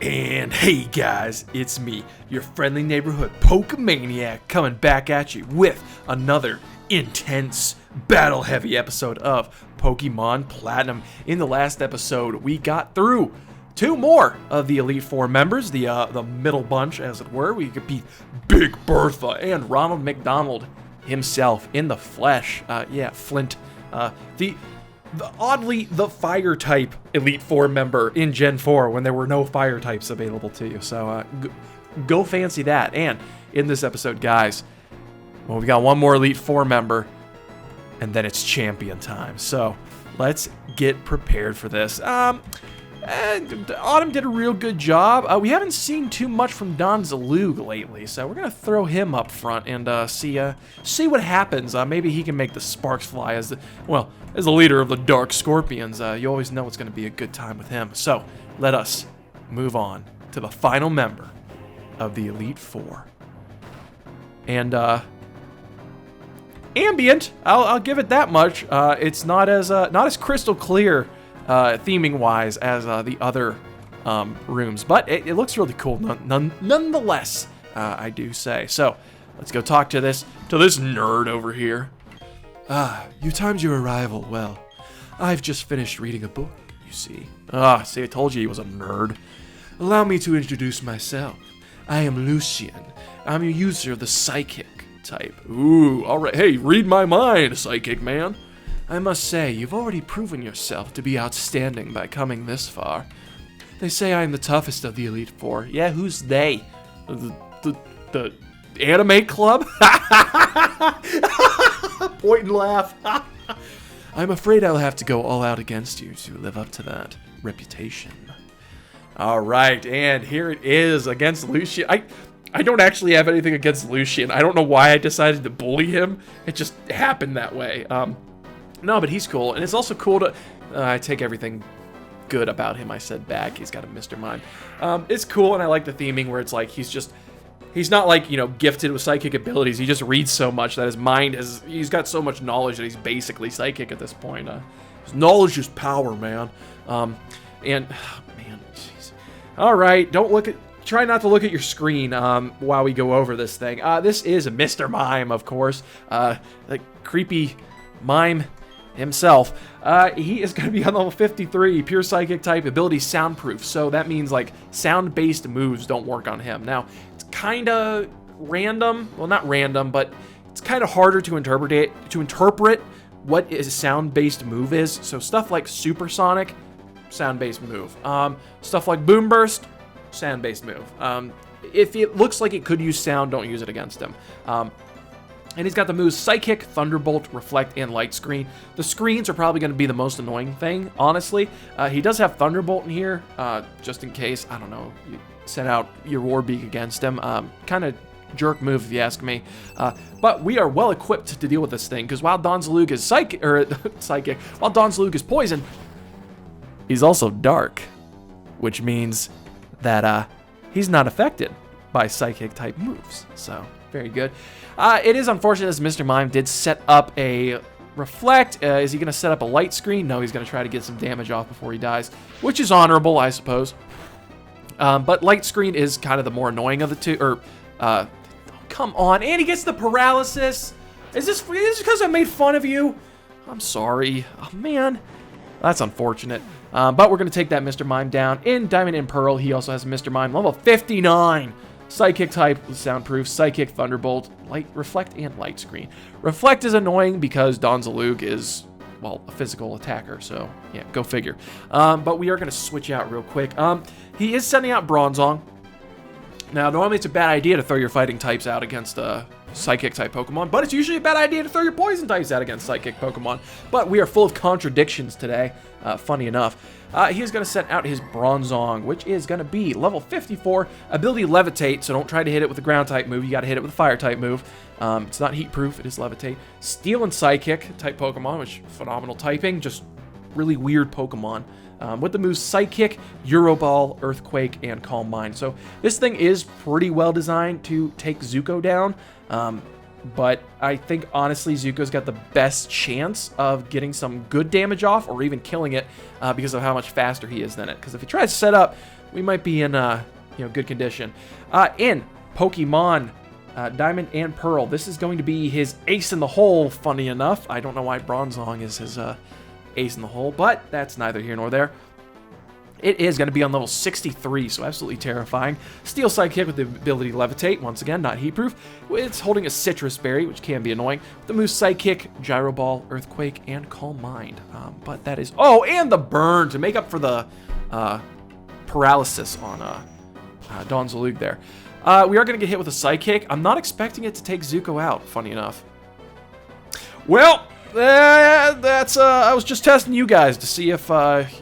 And hey guys, it's me, your friendly neighborhood Pokemaniac, coming back at you with another intense, battle-heavy episode of Pokemon Platinum. In the last episode, we got through two more of the Elite Four members, the middle bunch, as it were. We could beat Big Bertha and Ronald McDonald himself in the flesh. Flint. The fire type Elite Four member in Gen 4 when there were no fire types available to you. So go fancy that. And in this episode, guys, well, we got one more Elite Four member, and then it's champion time. So let's get prepared for this. And Autumn did a real good job. We haven't seen too much from Don Zalug lately, so we're gonna throw him up front and see what happens. Maybe he can make the sparks fly as the leader of the Dark Scorpions. You always know it's gonna be a good time with him. So let us move on to the final member of the Elite Four. And ambient, I'll give it that much. It's not as crystal clear. Theming wise as the other rooms, but it looks really cool nonetheless, I do say. So let's go talk to this nerd over here. You timed your arrival well. I've just finished reading a book, you see. See, I told you he was a nerd. Allow me to introduce myself. I am Lucian. I'm a user of the Psychic type. Ooh, alright. Hey, read my mind, Psychic man. I must say, you've already proven yourself to be outstanding by coming this far. They say I am the toughest of the Elite Four. Yeah, who's they? The anime club? Point and laugh. I'm afraid I'll have to go all out against you to live up to that reputation. Alright, and here it is against Lucian. I don't actually have anything against Lucian. I don't know why I decided to bully him. It just happened that way. No, but he's cool, and it's also cool to... I take everything good about him I said back. He's got a Mr. Mime. It's cool, and I like the theming where it's like he's not like, gifted with psychic abilities. He just reads so much that his mind he's got so much knowledge that he's basically psychic at this point. His knowledge is power, man. Man, jeez. All right, try not to look at your screen while we go over this thing. This is a Mr. Mime, of course. The creepy mime himself. He is going to be on level 53, pure psychic type, ability soundproof. So that means like sound-based moves don't work on him. Now, it's kind of random. Well, not random, but it's kind of harder to interpret what a sound-based move is. So stuff like supersonic, sound-based move. Stuff like boom burst, sound-based move. If it looks like it could use sound, don't use it against him. And he's got the moves Psychic, Thunderbolt, Reflect, and Light Screen. The screens are probably going to be the most annoying thing, honestly. He does have Thunderbolt in here, just in case, I don't know, you send out your Warbeak against him. Kind of jerk move, if you ask me. But we are well equipped to deal with this thing, because while Don Zalug is psychic, while Don Zalug is poison, he's also dark, which means that he's not affected by Psychic-type moves. So, very good. It is unfortunate as Mr. Mime did set up a Reflect. Is he going to set up a Light Screen? No, he's going to try to get some damage off before he dies, which is honorable, I suppose. But Light Screen is kind of the more annoying of the two. Come on, and he gets the paralysis. Is this because I made fun of you? I'm sorry. Oh, man. That's unfortunate. But we're going to take that Mr. Mime down. In Diamond and Pearl, he also has Mr. Mime, level 59. Psychic type, soundproof, Psychic, Thunderbolt, Reflect, and Light Screen. Reflect is annoying because Don Zalug is, well, a physical attacker, so yeah, go figure. But we are going to switch out real quick. He is sending out Bronzong. Now, normally it's a bad idea to throw your fighting types out against Psychic type Pokemon, but it's usually a bad idea to throw your poison types out against Psychic Pokemon. But we are full of contradictions today, funny enough. He is going to send out his Bronzong, which is going to be level 54, ability Levitate, so don't try to hit it with a ground type move, you got to hit it with a fire type move. It's not heat proof, it is Levitate. Steel and Psychic type Pokemon, which phenomenal typing, just really weird Pokemon. With the moves Psychic, Euroball, Earthquake, and Calm Mind. So this thing is pretty well designed to take Zuko down. But I think, honestly, Zuko's got the best chance of getting some good damage off or even killing it because of how much faster he is than it. Because if he tries to set up we might be in good condition. In Pokemon Diamond and Pearl, this is going to be his ace in the hole. Funny enough, I don't know why Bronzong is his ace in the hole, but that's neither here nor there. It is going to be on level 63, so absolutely terrifying. Steel Sidekick with the ability Levitate, once again, not heat-proof. It's holding a Citrus Berry, which can be annoying. The Moose Sidekick, Gyro Ball, Earthquake, and Calm Mind. But that is... Oh, and the Burn to make up for the paralysis on Donzalug there. We are going to get hit with a Psychic. I'm not expecting it to take Zuko out, funny enough. Well, that's... I was just testing you guys to see if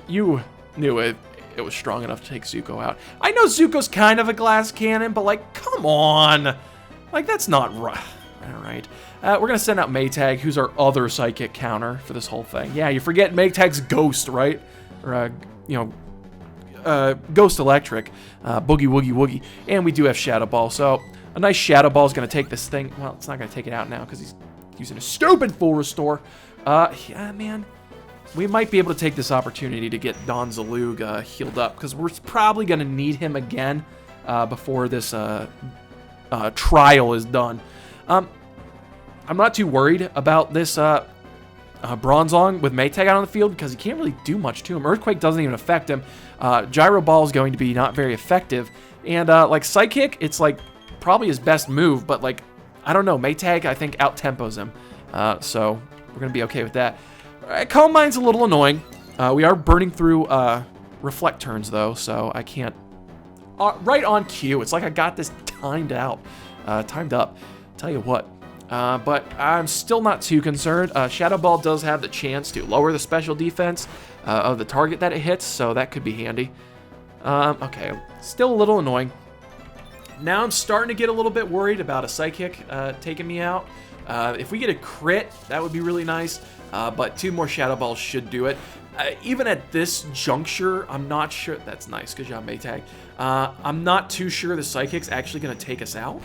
you knew it was strong enough to take Zuko out. I know Zuko's kind of a glass cannon, but, like, come on. Like, that's not right. All right. We're going to send out Maytag, who's our other Psychic counter for this whole thing. Yeah, you forget Maytag's Ghost, right? Or, Ghost Electric, Boogie Woogie Woogie, and we do have Shadow Ball, so a nice Shadow Ball is going to take this thing, well, it's not going to take it out now because he's using a stupid full restore. Yeah, man, we might be able to take this opportunity to get Donzalug healed up, because we're probably going to need him again before this trial is done. I'm not too worried about this Bronzong with Maytag out on the field because he can't really do much to him. Earthquake doesn't even affect him. Gyro Ball is going to be not very effective. And like Psychic, it's like probably his best move, but like, I don't know, Maytag I think out-tempos him. So we're going to be okay with that. Calm Mind's a little annoying. We are burning through Reflect turns though, so I can't... right on cue. It's like I got this timed up. Tell you what. But I'm still not too concerned. Shadow Ball does have the chance to lower the special defense of the target that it hits, so that could be handy. Okay, still a little annoying. Now I'm starting to get a little bit worried about a Psychic taking me out. If we get a crit, that would be really nice, but 2 more Shadow Balls should do it. Even at this juncture, I'm not sure... That's nice, good job, Maytag. I'm not too sure the Psychic's actually going to take us out.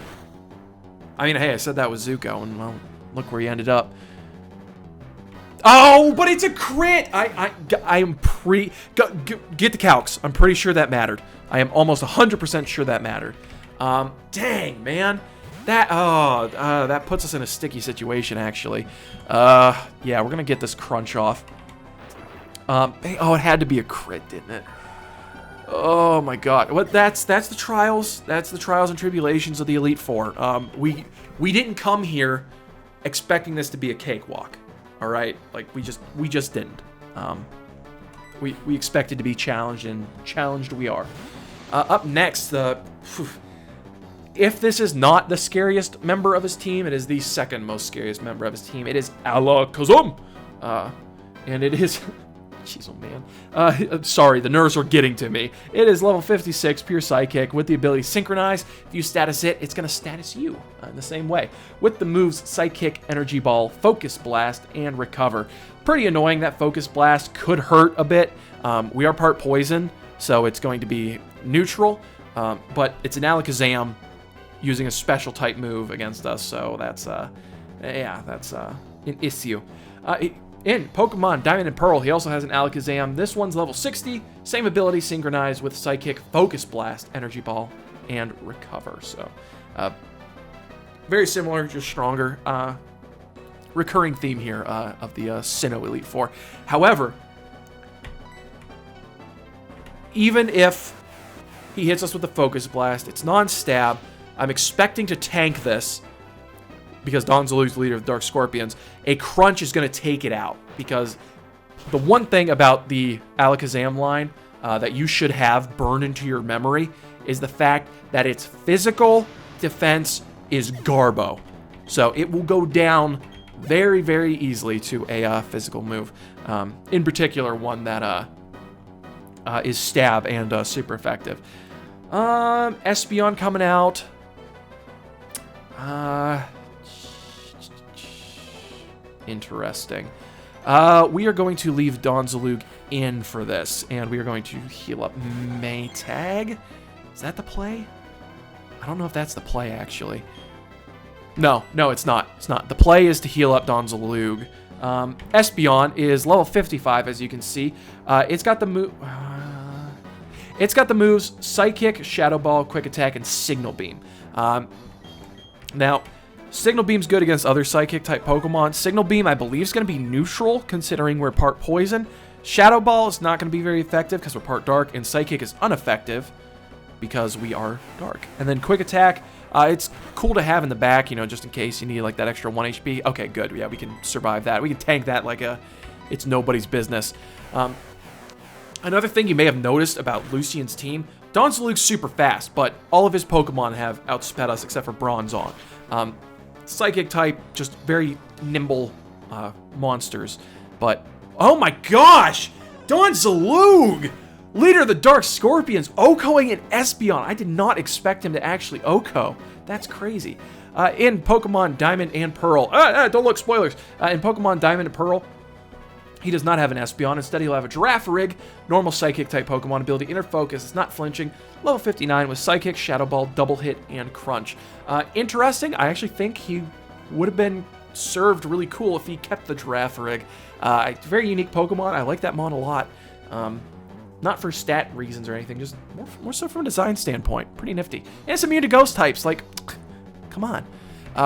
I mean, hey, I said that was Zuko, and well, look where he ended up. Oh, but it's a crit! I am get the calcs. I'm pretty sure that mattered. I am almost 100% sure that mattered. Dang, man. That puts us in a sticky situation, actually. Yeah, we're gonna get this crunch off. Oh, it had to be a crit, didn't it? Oh my God! That's the trials. That's the trials and tribulations of the Elite Four. We didn't come here expecting this to be a cakewalk. All right, like we just didn't. We expected to be challenged, and challenged we are. Up next, if this is not the scariest member of his team, it is the second most scariest member of his team. It is Alakazam, and it is. Jeez, oh man. Sorry, the nerves are getting to me. It is level 56, pure Psychic, with the ability Synchronize. If you status it, it's going to status you in the same way. With the moves Psychic, Energy Ball, Focus Blast, and Recover. Pretty annoying that Focus Blast could hurt a bit. We are part Poison, so it's going to be neutral, but it's an Alakazam using a special type move against us, so that's, yeah, that's an issue. In Pokemon Diamond and Pearl, he also has an Alakazam. This one's level 60. Same ability, Synchronize with Psychic, Focus Blast, Energy Ball, and Recover. So, very similar, just stronger. Recurring theme here of the Sinnoh Elite Four. However, even if he hits us with the Focus Blast, it's non-stab. I'm expecting to tank this, because Donzalug's the leader of the Dark Scorpions. A crunch is going to take it out, because the one thing about the Alakazam line that you should have burned into your memory is the fact that its physical defense is Garbo. So it will go down very, very easily to a physical move. In particular, one that is stab and super effective. Espeon coming out. Interesting. We are going to leave Donzalug in for this, and we are going to heal up Maytag. Is that the play? I don't know if that's the play, actually. No, it's not. It's not. The play is to heal up Donzalug. Espeon is level 55, as you can see. It's got the move... It's got the moves Psychic, Shadow Ball, Quick Attack, and Signal Beam. Now, Signal Beam's good against other Psychic-type Pokemon. Signal Beam, I believe, is going to be neutral, considering we're part Poison. Shadow Ball is not going to be very effective because we're part Dark, and Psychic is ineffective because we are Dark. And then Quick Attack, it's cool to have in the back, just in case you need, like, that extra 1 HP. Okay, good. Yeah, we can survive that. We can tank that like it's nobody's business. Another thing you may have noticed about Lucian's team, Donzaluke's super fast, but all of his Pokemon have outsped us except for Bronzong. Psychic type, just very nimble monsters. But, oh my gosh! Donzaluke! Leader of the Dark Scorpions, OHKOing an Espeon. I did not expect him to actually OHKO. That's crazy. In Pokemon Diamond and Pearl, don't look, spoilers. In Pokemon Diamond and Pearl, he does not have an Espeon. Instead, he'll have a Girafarig, normal Psychic-type Pokemon ability, Inner Focus. It's not flinching. Level 59 with Psychic, Shadow Ball, Double Hit, and Crunch. Interesting. I actually think he would have been served really cool if he kept the Girafarig. Very unique Pokemon. I like that mon a lot. Not for stat reasons or anything, just more so from a design standpoint. Pretty nifty. And it's immune to Ghost types. Like, come on.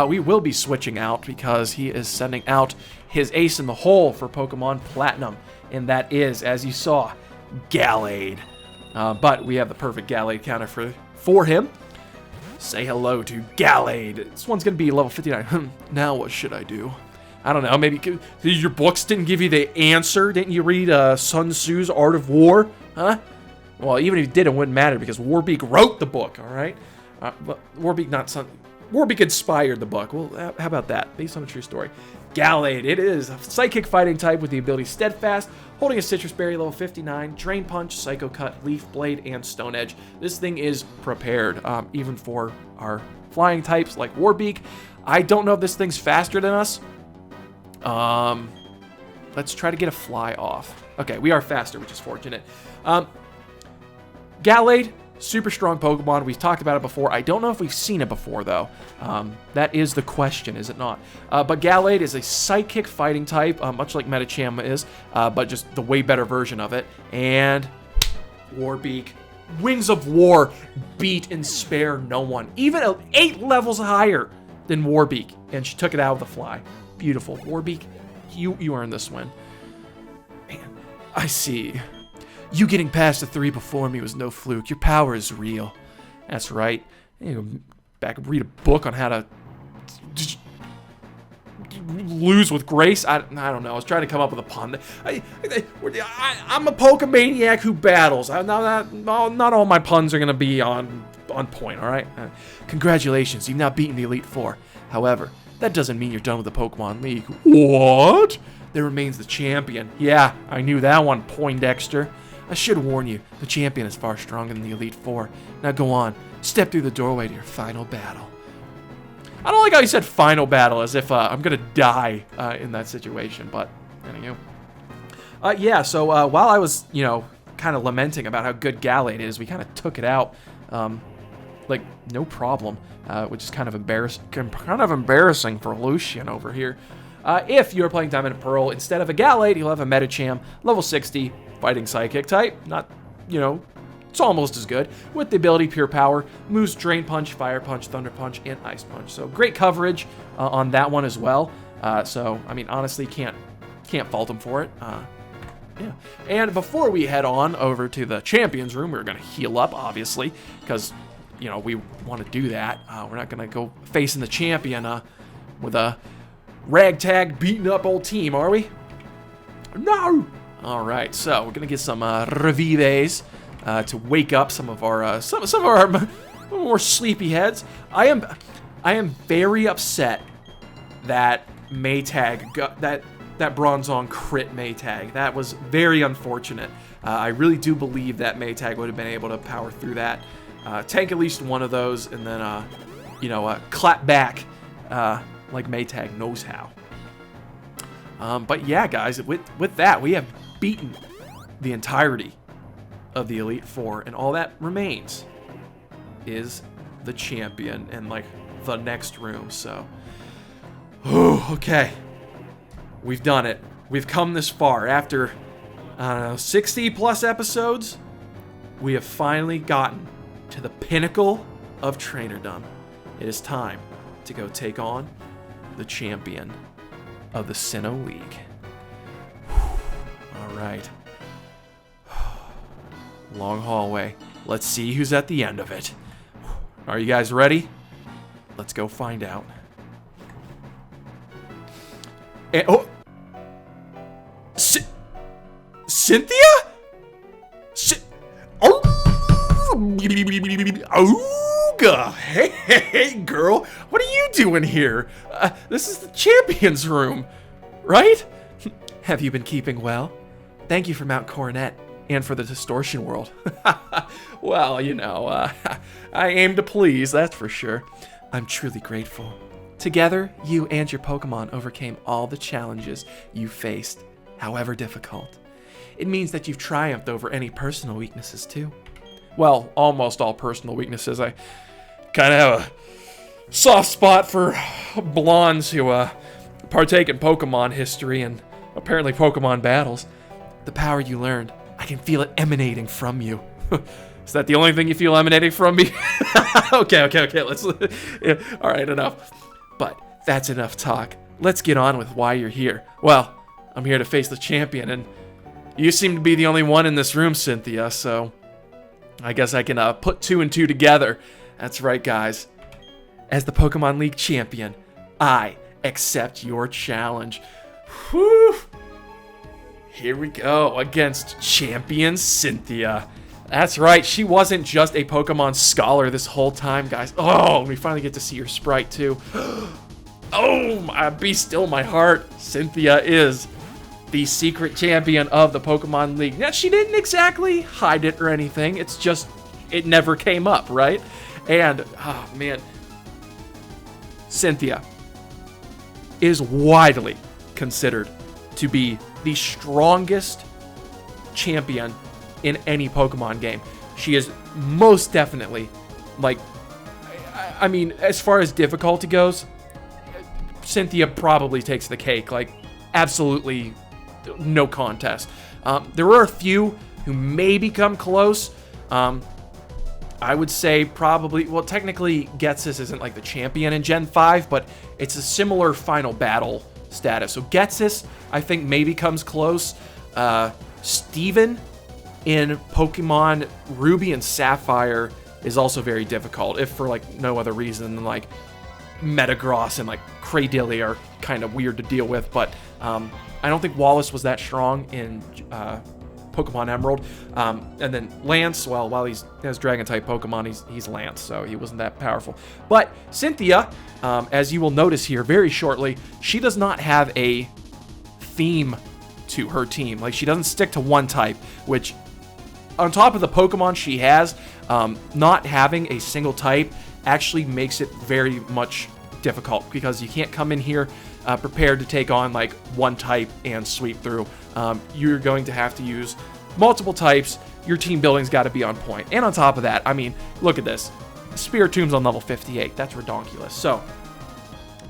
We will be switching out because he is sending out his ace in the hole for Pokemon Platinum. And that is, as you saw, Gallade. But we have the perfect Gallade counter for him. Say hello to Gallade. This one's going to be level 59. Now what should I do? I don't know. Maybe your books didn't give you the answer. Didn't you read Sun Tzu's Art of War? Huh? Well, even if you did, it wouldn't matter because Warbeak wrote the book, all right? But Warbeak inspired the book. Well, how about that? Based on a true story. Gallade. It is a Psychic fighting type with the ability Steadfast, holding a Citrus Berry, level 59, Drain Punch, Psycho Cut, Leaf Blade, and Stone Edge. This thing is prepared, even for our flying types like Warbeak. I don't know if this thing's faster than us. Let's try to get a fly off. Okay, we are faster, which is fortunate. Gallade, super strong Pokemon. We've talked about it before. I don't know if we've seen it before, though. That is the question, is it not? But Gallade is a Psychic fighting type, much like Medicham is, but just the way better version of it. And Warbeak, Wings of War, beat and spare no one. Even 8 levels higher than Warbeak, and she took it out with a fly. Beautiful. Warbeak, you earned this win. Man, I see. You getting past the 3 before me was no fluke. Your power is real. That's right. Back and read a book on how to lose with grace. I don't know. I was trying to come up with a pun. I'm a Pokemaniac who battles. Not all my puns are going to be on point, all right? Congratulations. You've now beaten the Elite Four. However, that doesn't mean you're done with the Pokemon League. What? There remains the Champion. Yeah, I knew that one, Poindexter. I should warn you, the Champion is far stronger than the Elite Four. Now go on, step through the doorway to your final battle. I don't like how you said final battle, as if I'm going to die in that situation, but anyway. Yeah, so while I was, kind of lamenting about how good Gallade is, we kind of took it out, like, no problem, which is kind of embarrassing for Lucian over here. If you're playing Diamond and Pearl, instead of a Gallade, you'll have a Medicham, level 60, fighting Psychic type. Not, it's almost as good. With the ability Pure Power, moves Drain Punch, Fire Punch, Thunder Punch, and Ice Punch. So great coverage on that one as well. So, I mean, honestly, can't fault him for it. Yeah. And before we head on over to the Champions Room, we're going to heal up, obviously, because, we want to do that. We're not going to go facing the Champion with a ragtag, beaten up old team, are we? No! Alright, so we're going to get some Revives to wake up some of our more sleepy heads. I am very upset that Maytag got that Bronzong crit Maytag. That was very unfortunate. I really do believe that Maytag would have been able to power through that. Tank at least one of those, and then, clap back like Maytag knows how. But yeah, guys, with that, we have beaten the entirety of the Elite Four, and all that remains is the Champion and, like, the next room, so. Okay. We've done it. We've come this far after, 60 plus episodes. we have finally gotten to the pinnacle of trainerdom. It is time to go take on the champion of the Sinnoh League. All right. Long hallway. Let's see who's at the end of it. Are you guys ready? Let's go find out. And, oh! Cynthia? Ooga! Hey, girl. What are you doing here? This is the champion's room, right? Have you been keeping well? Thank you for Mount Coronet and for the distortion world. Well, you know, I aim to please, that's for sure. I'm truly grateful. Together, you and your Pokemon overcame all the challenges you faced, however difficult. It means that you've triumphed over any personal weaknesses, too. Well, almost all personal weaknesses. I kind of have a soft spot for blondes who partake in Pokemon history and apparently Pokemon battles. The power you learned, I can feel it emanating from you. Is that the only thing you feel emanating from me? Okay, let's... Yeah, all right, enough. But that's enough talk. Let's get on with why you're here. Well, I'm here to face the champion, and you seem to be the only one in this room, Cynthia, so I guess I can put 2 and 2 together. That's right, guys. As the Pokemon League champion, I accept your challenge. Whew. Here we go, against Champion Cynthia. That's right, she wasn't just a Pokemon scholar this whole time, guys. Oh, we finally get to see her sprite, too. Oh, be still my heart. Cynthia is the secret champion of the Pokemon League. Now, she didn't exactly hide it or anything. It's just, it never came up, right? And, oh, man. Cynthia is widely considered to be the strongest champion in any Pokemon game. She is most definitely, like, I mean, as far as difficulty goes, Cynthia probably takes the cake. Like, absolutely no contest. There were a few who maybe come close. I would say probably, well, technically Ghetsis isn't like the champion in Gen 5, but it's a similar final battle status. So Ghetsis, I think, maybe comes close. Steven in Pokemon Ruby and Sapphire is also very difficult, if for like no other reason than like Metagross and like Cradily are kind of weird to deal with, but I don't think Wallace was that strong in Pokemon Emerald. And then Lance, well, while he has Dragon-type Pokemon, he's Lance, so he wasn't that powerful. But Cynthia, as you will notice here very shortly, she does not have a theme to her team. Like, she doesn't stick to one type, which, on top of the Pokemon she has, not having a single type actually makes it very much difficult, because you can't come in here prepared to take on like one type and sweep through. You're going to have to use multiple types. Your team building's got to be on point. And on top of that, I mean, look at this. Spiritom's on level 58. That's redonkulous. So,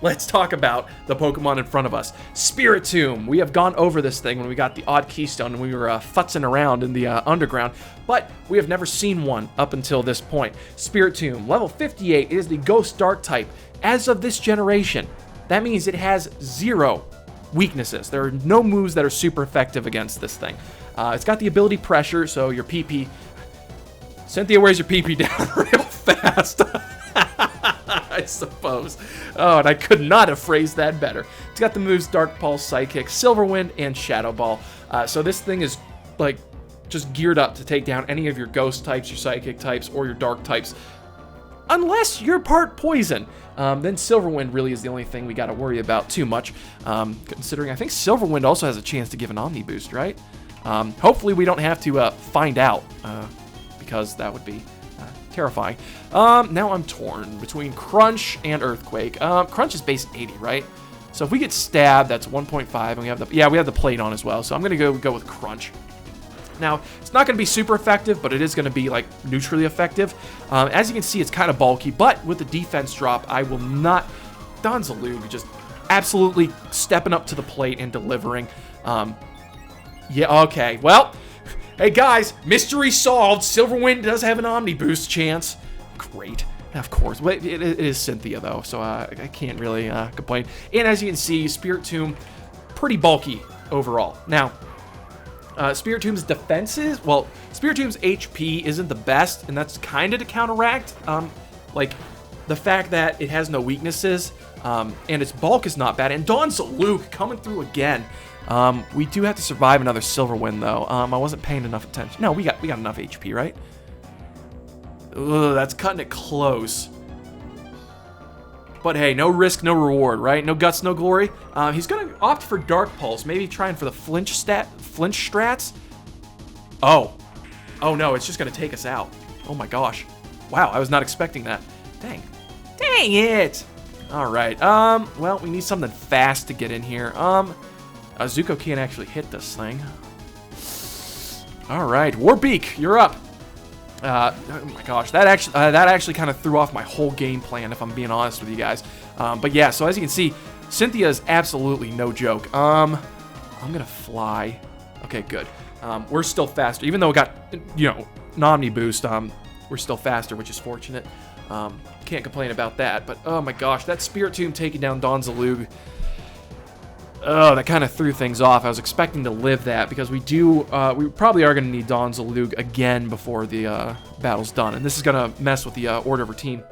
let's talk about the Pokemon in front of us. Spiritomb. We have gone over this thing when we got the Odd Keystone and we were futzing around in the underground, but we have never seen one up until this point. Spiritomb, level 58, is the Ghost Dark type. As of this generation, that means it has 0 weaknesses. There are no moves that are super effective against this thing. It's got the ability Pressure, so your PP... Cynthia wears your PP down real fast. I suppose. Oh, and I could not have phrased that better. It's got the moves Dark Pulse, Psychic, Silver Wind, and Shadow Ball. So this thing is, like, just geared up to take down any of your Ghost types, your Psychic types, or your Dark types. Unless you're part Poison. Then Silver Wind really is the only thing we got to worry about too much. Considering I think Silver Wind also has a chance to give an Omni Boost, right? Hopefully we don't have to find out, because that would be terrifying. Now I'm torn between Crunch and Earthquake. Crunch is base 80, right? So if we get stabbed, that's 1.5, and we have the plate on as well. So I'm gonna go with Crunch. Now, it's not going to be super effective, but it is going to be, like, neutrally effective. As you can see, it's kind of bulky, but with the defense drop, I will not... Donzalug just absolutely stepping up to the plate and delivering. Yeah, okay. Well, Hey guys, mystery solved. Silverwind does have an Omni Boost chance. Great. Of course. It is Cynthia, though, so I can't really complain. And as you can see, Spirit Tomb, pretty bulky overall. Now, Spirit Tomb's defenses, well, Spirit Tomb's HP isn't the best, and that's kind of to counteract, like, the fact that it has no weaknesses, and its bulk is not bad. And Dawn's Luke coming through again. We do have to survive another Silverwind, though. I wasn't paying enough attention. No, we got enough HP, right? Ugh, that's cutting it close. But hey, no risk, no reward, right? No guts, no glory. He's gonna opt for Dark Pulse, maybe trying for the flinch strats. Oh no, it's just gonna take us out. Oh my gosh, wow, I was not expecting that. Dang it. All right, well, we need something fast to get in here. Zuko can't actually hit this thing. All right, Warbeak, you're up. Oh my gosh, that actually kind of threw off my whole game plan, if I'm being honest with you guys. But yeah, so as you can see, Cynthia is absolutely no joke. I'm gonna fly. Okay, good. We're still faster, even though we got, you know, an Omni Boost. We're still faster, which is fortunate. Can't complain about that. But oh my gosh, that Spirit Tomb taking down Dawn Zalug. Oh, that kind of threw things off. I was expecting to live that because we probably are going to need Dawn Zalug again before the battle's done. And this is going to mess with the order of her team.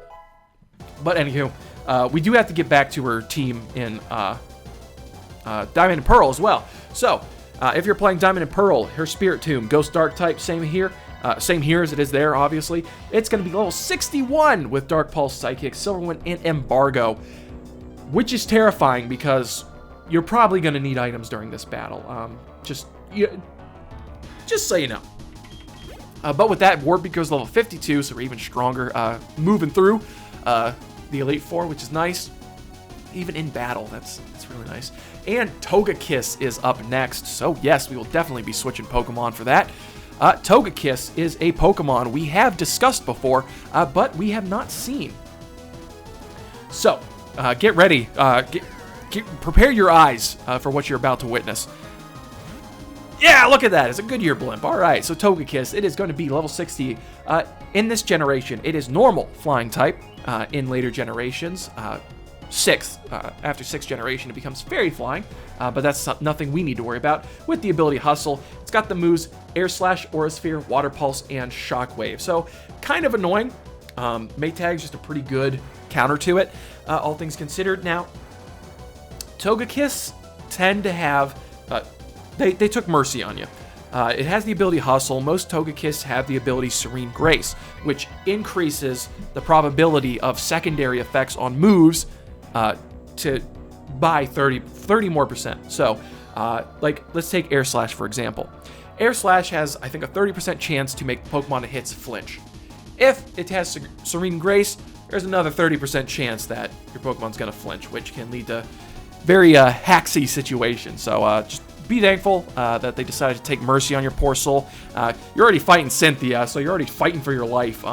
But anywho, we do have to get back to her team in Diamond and Pearl as well. So, if you're playing Diamond and Pearl, her Spirit Tomb, Ghost Dark type, same here. Same here as it is there, obviously. It's going to be level 61 with Dark Pulse, Psychic, Silverwind, and Embargo. Which is terrifying because you're probably going to need items during this battle. Just so you know. But with that, Warbeak goes level 52, so we're even stronger. Moving through the Elite Four, which is nice. Even in battle, that's really nice. And Togekiss is up next, so yes, we will definitely be switching Pokemon for that. Togekiss is a Pokemon we have discussed before, but we have not seen. So, get ready. Prepare your eyes for what you're about to witness. Yeah, look at that. It's a Goodyear blimp. All right, so Togekiss, it is going to be level 60. In this generation, it is normal flying type. In later generations, after 6th generation, it becomes fairy flying. But that's nothing we need to worry about. With the ability Hustle, it's got the moves Air Slash, Aura Sphere, Water Pulse, and Shockwave. So, kind of annoying. Maytag's just a pretty good counter to it, all things considered. Now, Togekiss tend to have, they took mercy on you. It has the ability Hustle. Most Togekiss have the ability Serene Grace, which increases the probability of secondary effects on moves by 30 more percent. So, like, let's take Air Slash, for example. Air Slash has, I think, a 30% chance to make Pokemon it hits flinch. If it has Serene Grace, there's another 30% chance that your Pokemon's going to flinch, which can lead to very hacksy situation. So just be thankful that they decided to take mercy on your poor soul. You're already fighting Cynthia, so you're already fighting for your life.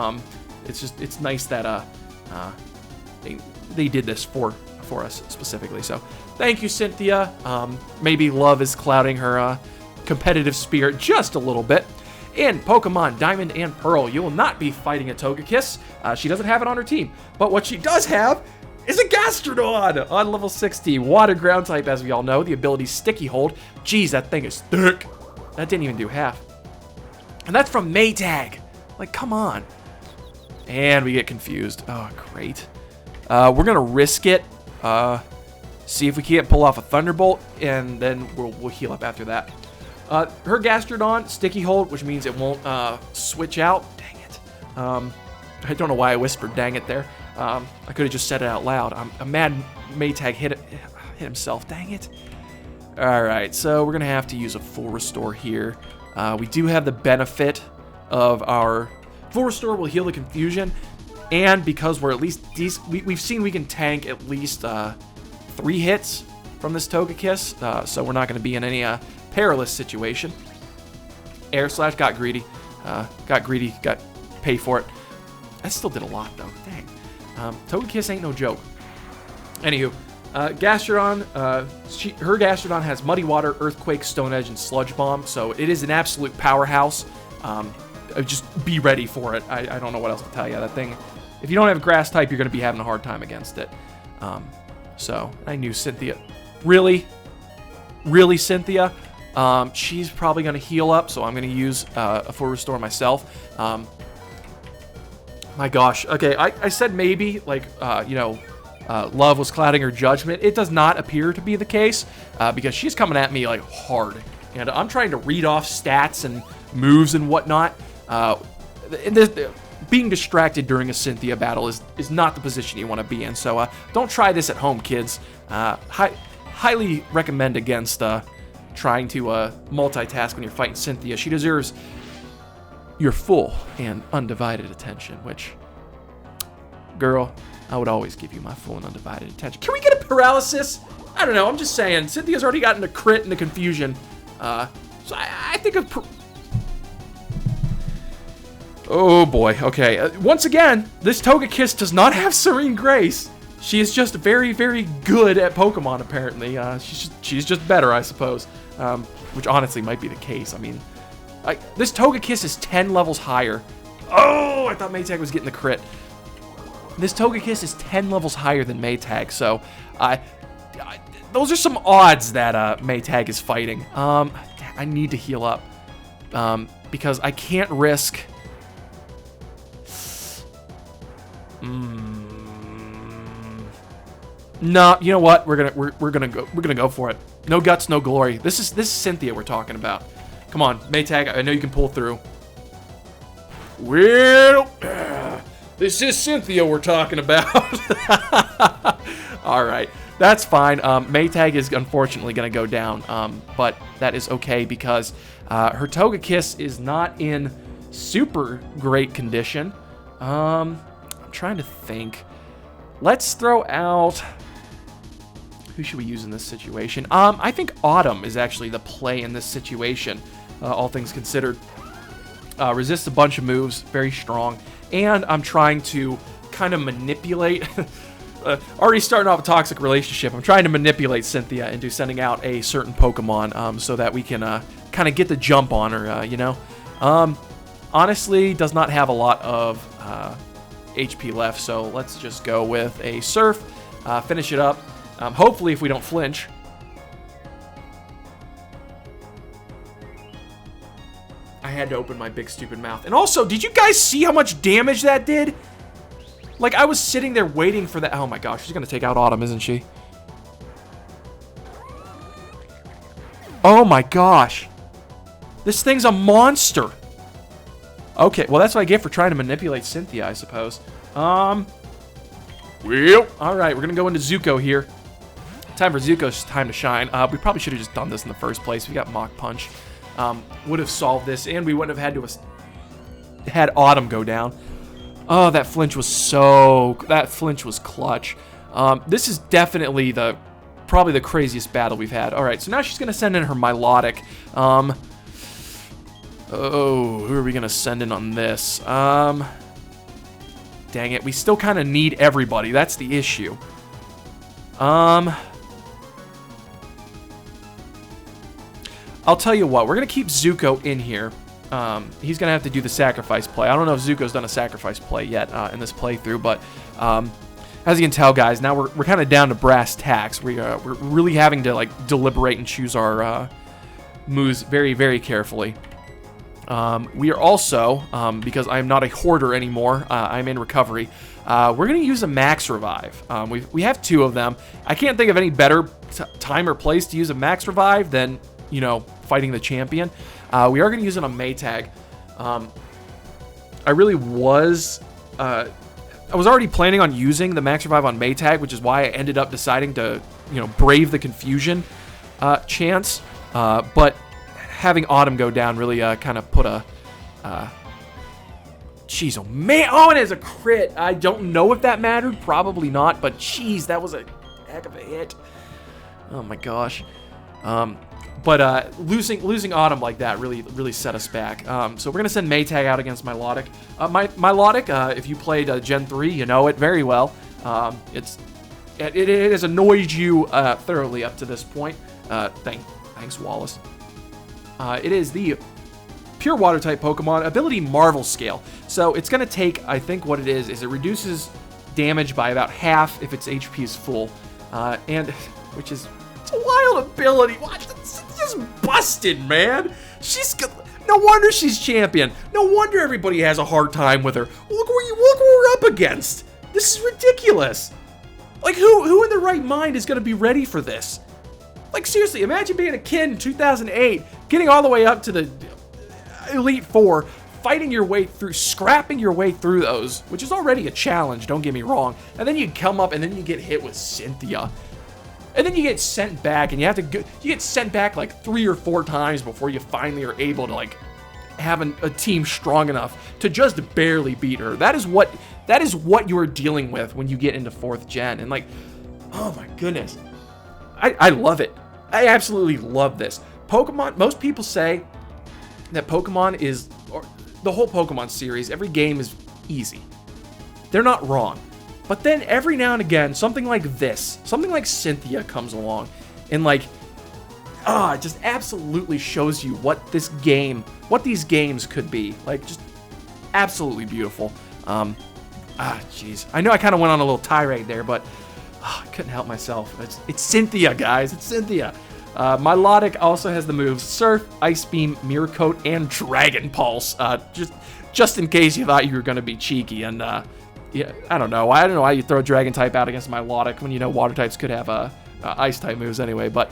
It's nice that they did this for us specifically. So thank you, Cynthia. Maybe love is clouding her competitive spirit just a little bit. In Pokemon Diamond and Pearl, you will not be fighting a Togekiss. She doesn't have it on her team, but what she does have is a Gastrodon on level 60. Water ground type, as we all know. The ability Sticky Hold. Jeez, that thing is thick. That didn't even do half. And that's from Maytag. Like, come on. And we get confused. Oh, great. We're going to risk it. See if we can't pull off a Thunderbolt, and then we'll heal up after that. Her Gastrodon, Sticky Hold, which means it won't switch out. Dang it. I don't know why I whispered dang it there. I could have just said it out loud. I'm mad Maytag hit himself. Dang it. Alright, so we're going to have to use a full restore here. We do have the benefit of our full restore will heal the confusion. And because we're at least we've seen we can tank at least 3 hits from this Togekiss. So we're not going to be in any perilous situation. Air Slash got greedy. Got pay for it. I still did a lot though. Dang. Togekiss ain't no joke. Anywho, Gastrodon, her Gastrodon has Muddy Water, Earthquake, Stone Edge, and Sludge Bomb, so it is an absolute powerhouse. Just be ready for it. I don't know what else to tell you. That thing, if you don't have a grass type, you're going to be having a hard time against it. So I knew Cynthia. Really, Cynthia? She's probably going to heal up, so I'm going to use a full restore myself. My gosh. Okay, I said maybe, like, love was clouding her judgment. It does not appear to be the case, because she's coming at me, like, hard. And I'm trying to read off stats and moves and whatnot. Being distracted during a Cynthia battle is not the position you want to be in. So don't try this at home, kids. Highly recommend against trying to multitask when you're fighting Cynthia. She deserves your full and undivided attention, which, girl, I would always give you my full and undivided attention. Can we get a paralysis? I don't know. I'm just saying. Cynthia's already gotten a crit and a confusion. So I think of... Oh, boy. Okay. Once again, this Togekiss does not have Serene Grace. She is just very, very good at Pokemon, apparently. She's just better, I suppose. Which honestly might be the case. I mean, this Togekiss is 10 levels higher. Oh, I thought Maytag was getting the crit. This Togekiss is 10 levels higher than Maytag, so those are some odds that Maytag is fighting. I need to heal up because I can't risk. No, you know what? We're gonna go for it. No guts, no glory. This is Cynthia we're talking about. Come on, Maytag. I know you can pull through. Well, this is Cynthia we're talking about. All right, that's fine. Maytag is unfortunately gonna go down, but that is okay because her Togekiss is not in super great condition. I'm trying to think. Let's throw out... Who should we use in this situation? I think Autumn is actually the play in this situation, all things considered. Resists a bunch of moves, very strong, and I'm trying to kind of manipulate... already starting off a toxic relationship. I'm trying to manipulate Cynthia into sending out a certain Pokemon so that we can kind of get the jump on her, you know? Honestly, does not have a lot of HP left, so let's just go with a Surf, finish it up. Hopefully, if we don't flinch. I had to open my big stupid mouth. And also, did you guys see how much damage that did? Like, I was sitting there waiting for that. Oh my gosh, she's going to take out Autumn, isn't she? Oh my gosh. This thing's a monster. Okay, well, that's what I get for trying to manipulate Cynthia, I suppose. Well, all right, we're going to go into Zuko here. Time for Zuko's time to shine. We probably should have just done this in the first place. We got Mach Punch. Would have solved this, and we wouldn't have had to had Autumn go down. Oh, that flinch was clutch. This is definitely probably the craziest battle we've had. All right, so now she's going to send in her Milotic. Oh, who are we going to send in on this? Dang it, we still kind of need everybody. That's the issue. I'll tell you what, we're going to keep Zuko in here. He's going to have to do the sacrifice play. I don't know if Zuko's done a sacrifice play yet in this playthrough, but as you can tell, guys, now we're kind of down to brass tacks. We're really having to like deliberate and choose our moves very, very carefully. We are also, because I'm not a hoarder anymore, I'm in recovery, we're going to use a Max Revive. We have two of them. I can't think of any better time or place to use a Max Revive than, you know, fighting the champion. We are going to use it on Maytag. I really was... I was already planning on using the Max Revive on Maytag, which is why I ended up deciding to, you know, brave the confusion chance. But having Autumn go down really kind of put a... Jeez, oh man, oh, it is a crit. I don't know if that mattered, probably not, but jeez, that was a heck of a hit. Oh my gosh. But losing Autumn like that really set us back. So we're going to send Maytag out against Milotic. Milotic, if you played Gen 3, you know it very well. It's it has annoyed you thoroughly up to this point. Thanks, Wallace. It is the pure water type Pokemon, ability Marvel Scale. So it's going to take, I think what it is it reduces damage by about half if its HP is full. Which is, it's a wild ability. Watch, it's just busted, man. No wonder she's champion. No wonder everybody has a hard time with her. Look what we're up against. This is ridiculous. Like, who in their right mind is going to be ready for this? Like, seriously, imagine being a kid in 2008, getting all the way up to the Elite Four, fighting your way through, scrapping your way through those, which is already a challenge, don't get me wrong. And then you come up and then you get hit with Cynthia. And then you get sent back, and you get sent back like 3 or 4 times before you finally are able to like have a team strong enough to just barely beat her. That is what you are dealing with when you get into 4th gen. And like, oh my goodness, I love it. I absolutely love this. Pokemon, most people say that Pokemon is, or the whole Pokemon series, every game is easy. They're not wrong. But then every now and again, something like this, something like Cynthia comes along and like, it just absolutely shows you what these games could be. Like, just absolutely beautiful. Jeez. I know I kind of went on a little tirade there, but I couldn't help myself. It's Cynthia, guys. It's Cynthia. Milotic also has the moves Surf, Ice Beam, Mirror Coat, and Dragon Pulse. Just in case you thought you were going to be cheeky. And yeah, I don't know why you throw Dragon type out against Milotic when you know Water types could have Ice type moves anyway. But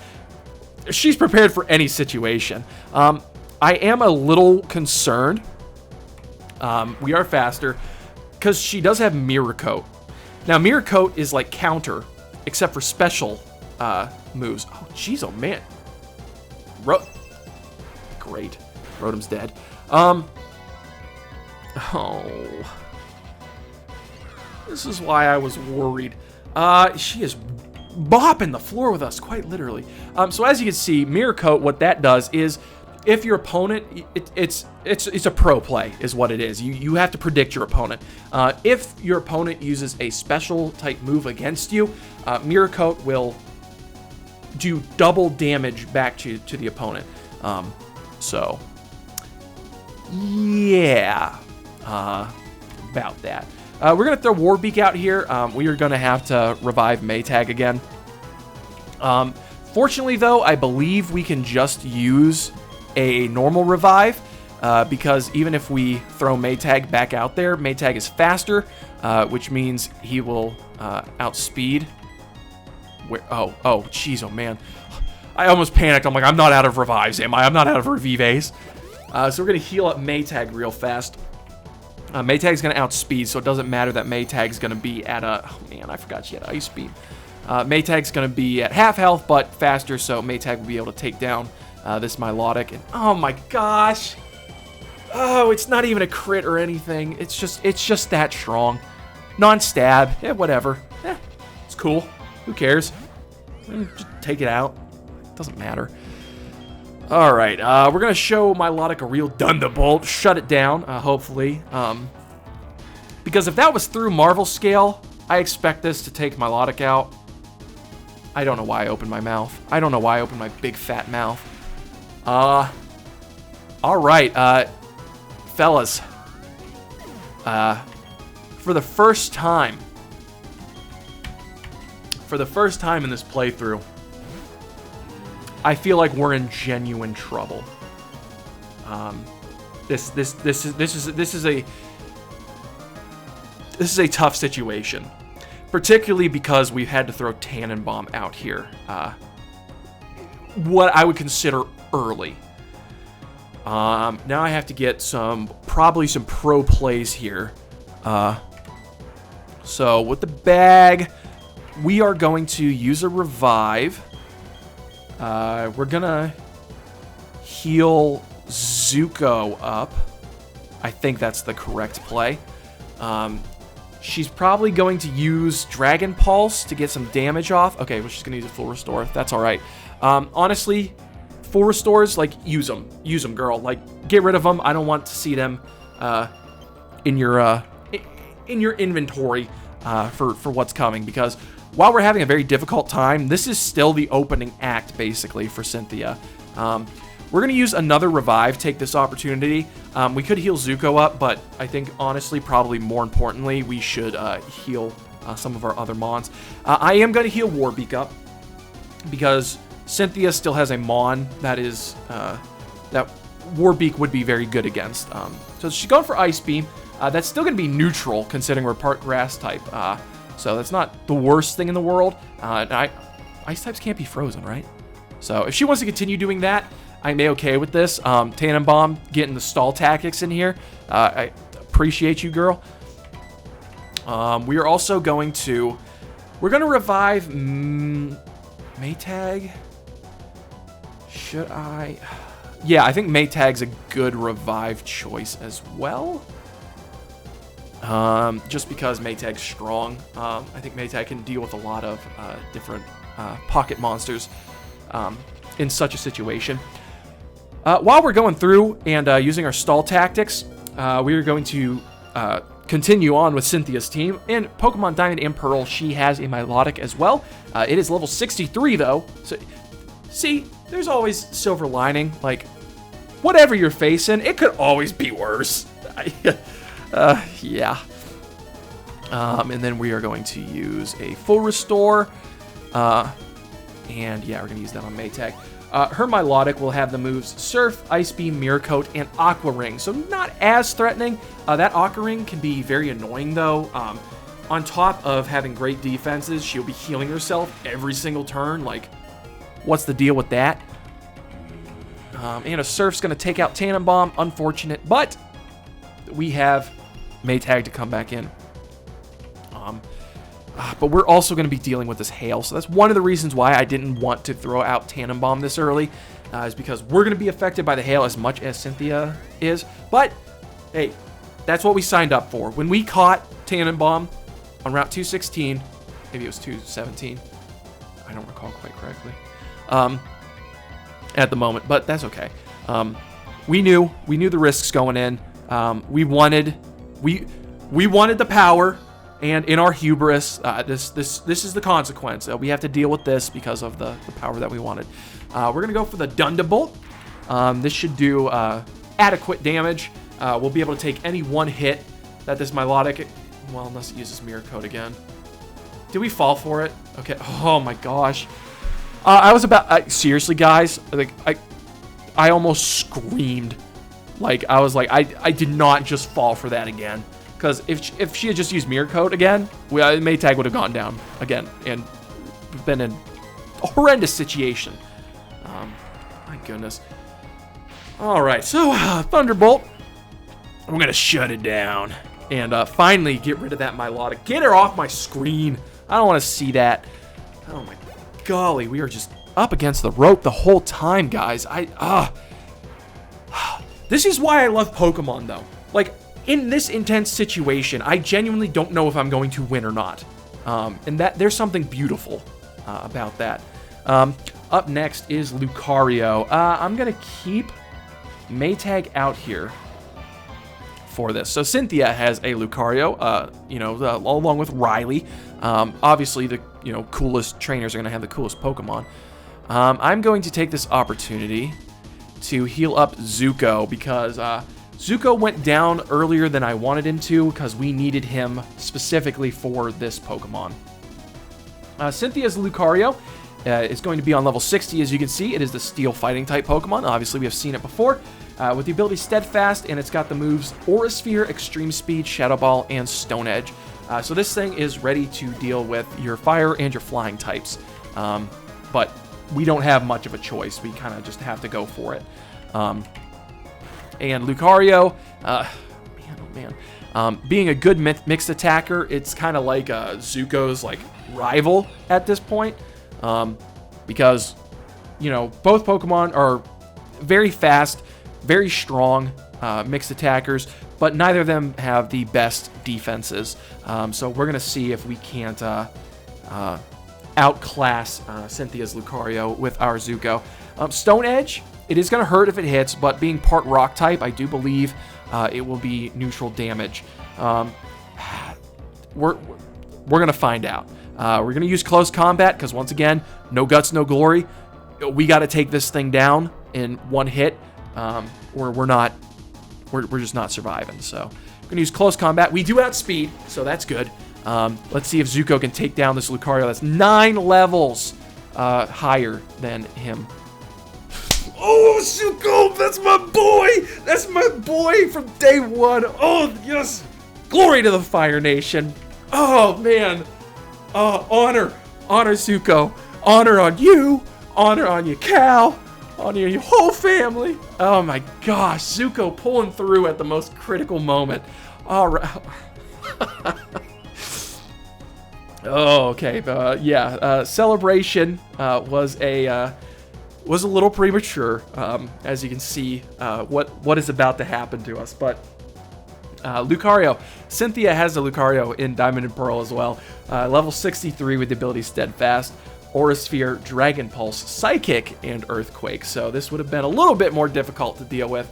she's prepared for any situation. I am a little concerned. We are faster because she does have Mirror Coat. Now, Mirror Coat is like counter, except for special moves. Oh, jeez, oh man. Great. Rotom's dead. This is why I was worried. She is bopping the floor with us, quite literally. So as you can see, Mirror Coat, what that does is, if your opponent, it's a pro play, is what it is. You have to predict your opponent. If your opponent uses a special type move against you, Mirror Coat will do double damage back to the opponent. So yeah, about that. We're gonna throw Warbeak out here. We are gonna have to revive Maytag again. Fortunately, though, I believe we can just use a normal revive, because even if we throw Maytag back out there, Maytag is faster, which means he will outspeed. Oh, jeez, oh man. I almost panicked. I'm like, I'm not out of revives, am I? I'm not out of revives. So we're going to heal up Maytag real fast. Maytag's going to outspeed, so it doesn't matter that Maytag's going to be at a... Oh man, I forgot she had Ice Beam. Maytag's going to be at half health, but faster, so Maytag will be able to take down this Milotic. And oh my gosh. Oh, it's not even a crit or anything. It's just that strong. Non-stab. Yeah, whatever. It's cool. Who cares? Just take it out. Doesn't matter. All right, we're gonna show Milotic a real Thunderbolt. Shut it down, hopefully. Because if that was through Marvel Scale, I expect this to take Milotic out. I don't know why I opened my mouth. I don't know why I opened my big fat mouth. All right, fellas. For the first time in this playthrough, I feel like we're in genuine trouble. This is a tough situation, particularly because we've had to throw Tannenbaum out here. What I would consider early. Now I have to get probably some pro plays here. So with the bag, we are going to use a revive. We're gonna heal Zuko up. I think that's the correct play. She's probably going to use Dragon Pulse to get some damage off. Okay, well, she's gonna use a full restore. That's all right. Honestly, full restores, like, use them, girl. Like, get rid of them. I don't want to see them in your inventory for what's coming, because while we're having a very difficult time, this is still the opening act, basically, for Cynthia. We're going to use another revive, take this opportunity. We could heal Zuko up, but I think, honestly, probably more importantly, we should heal some of our other mons. I am going to heal Warbeak up, because Cynthia still has a mon that is, that Warbeak would be very good against. So she's going for Ice Beam. That's still going to be neutral, considering we're part grass type. So that's not the worst thing in the world. Ice types can't be frozen, right? So if she wants to continue doing that, I'm a-okay with this. Tannenbaum getting the stall tactics in here. I appreciate you, girl. We are also going to... We're going to revive Maytag. Should I... Yeah, I think Maytag's a good revive choice as well. Just because Maytag's strong. I think Maytag can deal with a lot of different pocket monsters in such a situation. While we're going through and using our stall tactics, we are going to continue on with Cynthia's team. In Pokemon Diamond and Pearl, she has a Milotic as well. It is level 63, though. So, see, there's always silver lining. Like, whatever you're facing, it could always be worse. Yeah. And then we are going to use a full restore. And yeah, we're going to use that on Maytag. Her Milotic will have the moves Surf, Ice Beam, Mirror Coat, and Aqua Ring. So not as threatening. That Aqua Ring can be very annoying, though. On top of having great defenses, she'll be healing herself every single turn. Like, what's the deal with that? And a Surf's going to take out Tannenbaum. Unfortunate, but we have Maytag to come back in. But we're also going to be dealing with this hail. So that's one of the reasons why I didn't want to throw out Tannenbaum this early. Is because we're going to be affected by the hail as much as Cynthia is. But, hey, that's what we signed up for. When we caught Tannenbaum on Route 216, maybe it was 217. I don't recall quite correctly. At the moment, but that's okay. We knew the risks going in. We wanted the power. And in our hubris, this is the consequence. We have to deal with this because of the power that we wanted. We're going to go for the Thunderbolt. This should do adequate damage. We'll be able to take any one hit that this Milotic... Well, unless it uses Mirror Coat again. Did we fall for it? Okay. Oh my gosh. I was about... seriously, guys. Like, I almost screamed. Like, I was like, I did not just fall for that again. Because if she had just used Mirror Coat again, Maytag would have gone down again and been in a horrendous situation. My goodness. All right, so Thunderbolt. We're going to shut it down and finally get rid of that Milotic. Get her off my screen. I don't want to see that. Oh, my golly. We are just up against the rope the whole time, guys. This is why I love Pokemon, though. Like... In this intense situation, I genuinely don't know if I'm going to win or not. And that there's something beautiful about that. Up next is Lucario. I'm going to keep Maytag out here for this. So Cynthia has a Lucario, along with Riley. Obviously, the coolest trainers are going to have the coolest Pokemon. I'm going to take this opportunity to heal up Zuko because... Zuko went down earlier than I wanted him to because we needed him specifically for this Pokemon. Cynthia's Lucario is going to be on level 60. As you can see, it is the Steel Fighting type Pokemon. Obviously, we have seen it before. With the ability Steadfast, and it's got the moves Aura Sphere, Extreme Speed, Shadow Ball, and Stone Edge. So this thing is ready to deal with your Fire and your Flying types. But we don't have much of a choice. We kind of just have to go for it. And Lucario, being a good mixed attacker, it's kind of like Zuko's rival at this point, because both Pokemon are very fast, very strong mixed attackers, but neither of them have the best defenses. So we're gonna see if we can't outclass Cynthia's Lucario with our Zuko. Stone Edge. It is going to hurt if it hits, but being part rock type, I do believe it will be neutral damage. We're going to find out. We're going to use close combat because, once again, no guts, no glory. We got to take this thing down in one hit, or we're just not surviving. So we're going to use close combat. We do outspeed, so that's good. Let's see if Zuko can take down this Lucario that's 9 levels higher than him. Oh, Zuko, that's my boy! That's my boy from day one. Oh, yes! Glory to the Fire Nation. Oh, man. Honor Zuko. Honor on you. Honor on your Cal. Honor your whole family. Oh, my gosh. Zuko pulling through at the most critical moment. All right. Oh, okay. Celebration was a little premature, as you can see what is about to happen to us. But Lucario, Cynthia has a Lucario in Diamond and Pearl as well. Level 63 with the ability Steadfast, Aura Sphere, Dragon Pulse, Psychic, and Earthquake. So this would have been a little bit more difficult to deal with.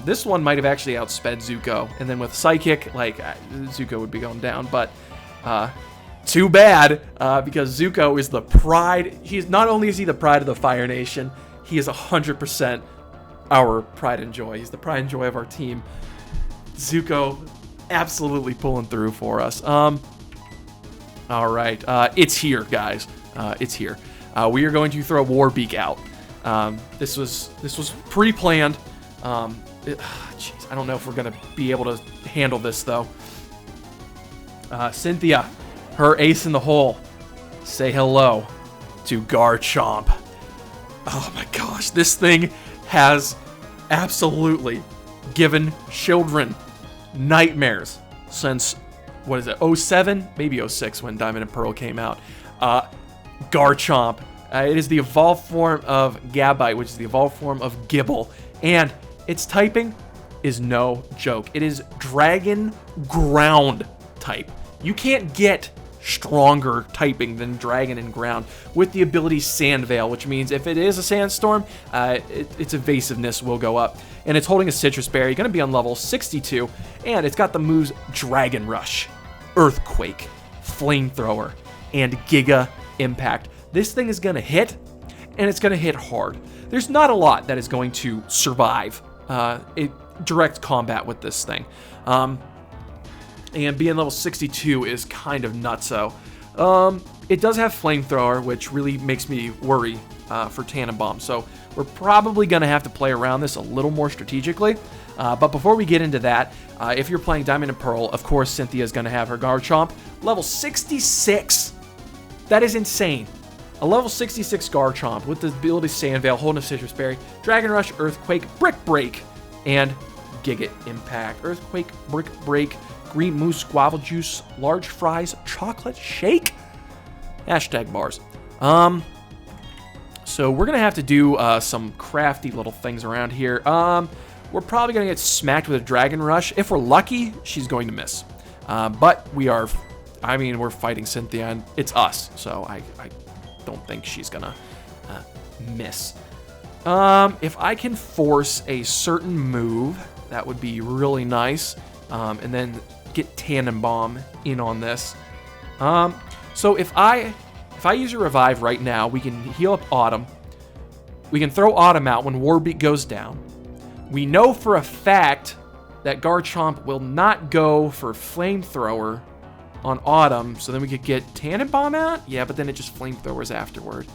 This one might have actually outsped Zuko, and then with Psychic, Zuko would be going down. But too bad, because Zuko is the pride. Not only is he the pride of the Fire Nation, he is 100% our pride and joy. He's the pride and joy of our team. Zuko absolutely pulling through for us. All right, it's here, guys. It's here. We are going to throw Warbeak out. This was pre-planned. Jeez, I don't know if we're gonna be able to handle this though. Cynthia, her ace in the hole. Say hello to Garchomp. Oh my gosh, this thing has absolutely given children nightmares since, what is it, 07? Maybe 06 when Diamond and Pearl came out. Garchomp. It is the evolved form of Gabite, which is the evolved form of Gibble. And its typing is no joke. It is Dragon Ground type. You can't get stronger typing than Dragon and Ground with the ability Sand Veil, which means if it is a Sandstorm, its evasiveness will go up. And it's holding a Citrus Berry, going to be on level 62, and it's got the moves Dragon Rush, Earthquake, Flamethrower, and Giga Impact. This thing is going to hit, and it's going to hit hard. There's not a lot that is going to survive direct combat with this thing. And being level 62 is kind of nutso. It does have Flamethrower, which really makes me worry for Tannenbaum. So we're probably going to have to play around this a little more strategically. But before we get into that, if you're playing Diamond and Pearl, of course Cynthia is going to have her Garchomp. Level 66. That is insane. A level 66 Garchomp with the ability Sand Veil, holding a Citrus Berry, Dragon Rush, Earthquake, Brick Break, and Giga Impact. Earthquake, Brick Break, Green Moose, Guava Juice, Large Fries, Chocolate Shake. Hashtag bars. So we're going to have to do some crafty little things around here. We're probably going to get smacked with a Dragon Rush. If we're lucky, she's going to miss. But we're fighting Cynthia, and it's us. So I don't think she's going to miss. If I can force a certain move, that would be really nice. And then get Tannenbaum in on this. So if I use a revive right now, we can heal up Autumn. We can throw Autumn out when Warbeak goes down. We know for a fact that Garchomp will not go for Flamethrower on Autumn, so then we could get Tannenbaum out? Yeah, but then it just Flamethrowers afterward.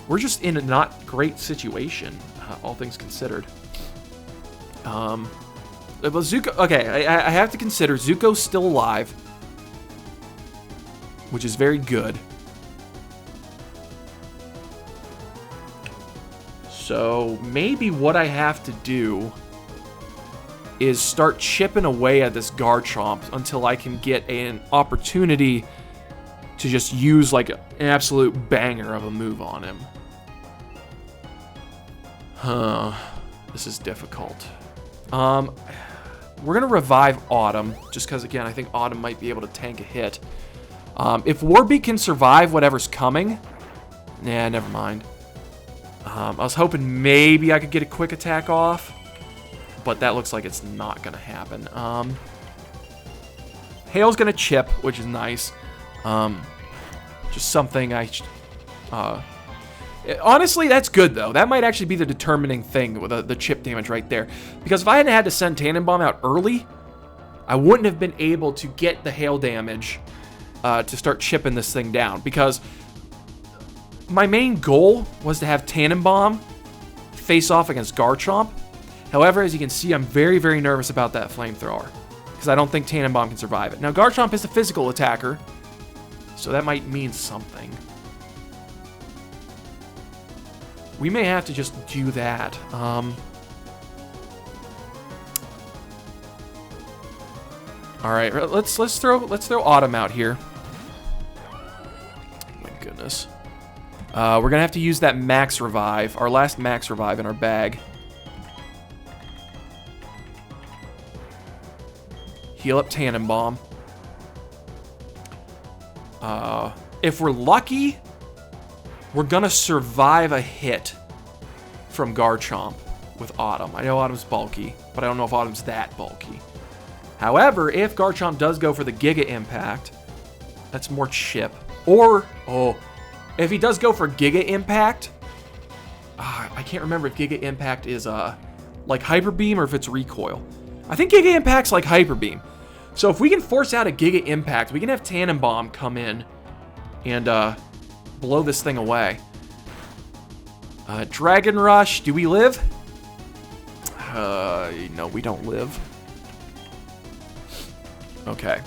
We're just in a not great situation, all things considered. But Zuko, okay, I have to consider Zuko's still alive, which is very good. So maybe what I have to do is start chipping away at this Garchomp until I can get an opportunity to just use like an absolute banger of a move on him. This is difficult. We're going to revive Autumn, just because, again, I think Autumn might be able to tank a hit. If Warbeak can survive whatever's coming, nah, never mind. I was hoping maybe I could get a quick attack off, but that looks like it's not going to happen. Hail's gonna chip, which is nice. Just something honestly, that's good, though. That might actually be the determining thing with the chip damage right there. Because if I hadn't had to send Tannenbaum out early, I wouldn't have been able to get the hail damage to start chipping this thing down. Because my main goal was to have Tannenbaum face off against Garchomp. However, as you can see, I'm very, very nervous about that flamethrower. Because I don't think Tannenbaum can survive it. Now, Garchomp is a physical attacker, so that might mean something. We may have to just do that. All right, let's throw Autumn out here. Oh my goodness. We're gonna have to use that max revive, our last max revive in our bag. Heal up Tannenbaum. If we're lucky, we're gonna survive a hit from Garchomp with Autumn. I know Autumn's bulky, but I don't know if Autumn's that bulky. However, if Garchomp does go for the Giga Impact, that's more chip. Or, if he does go for Giga Impact, I can't remember if Giga Impact is like Hyper Beam or if it's recoil. I think Giga Impact's like Hyper Beam. So if we can force out a Giga Impact, we can have Tannenbaum come in and blow this thing away. Dragon Rush, do we live? No, we don't live. Okay.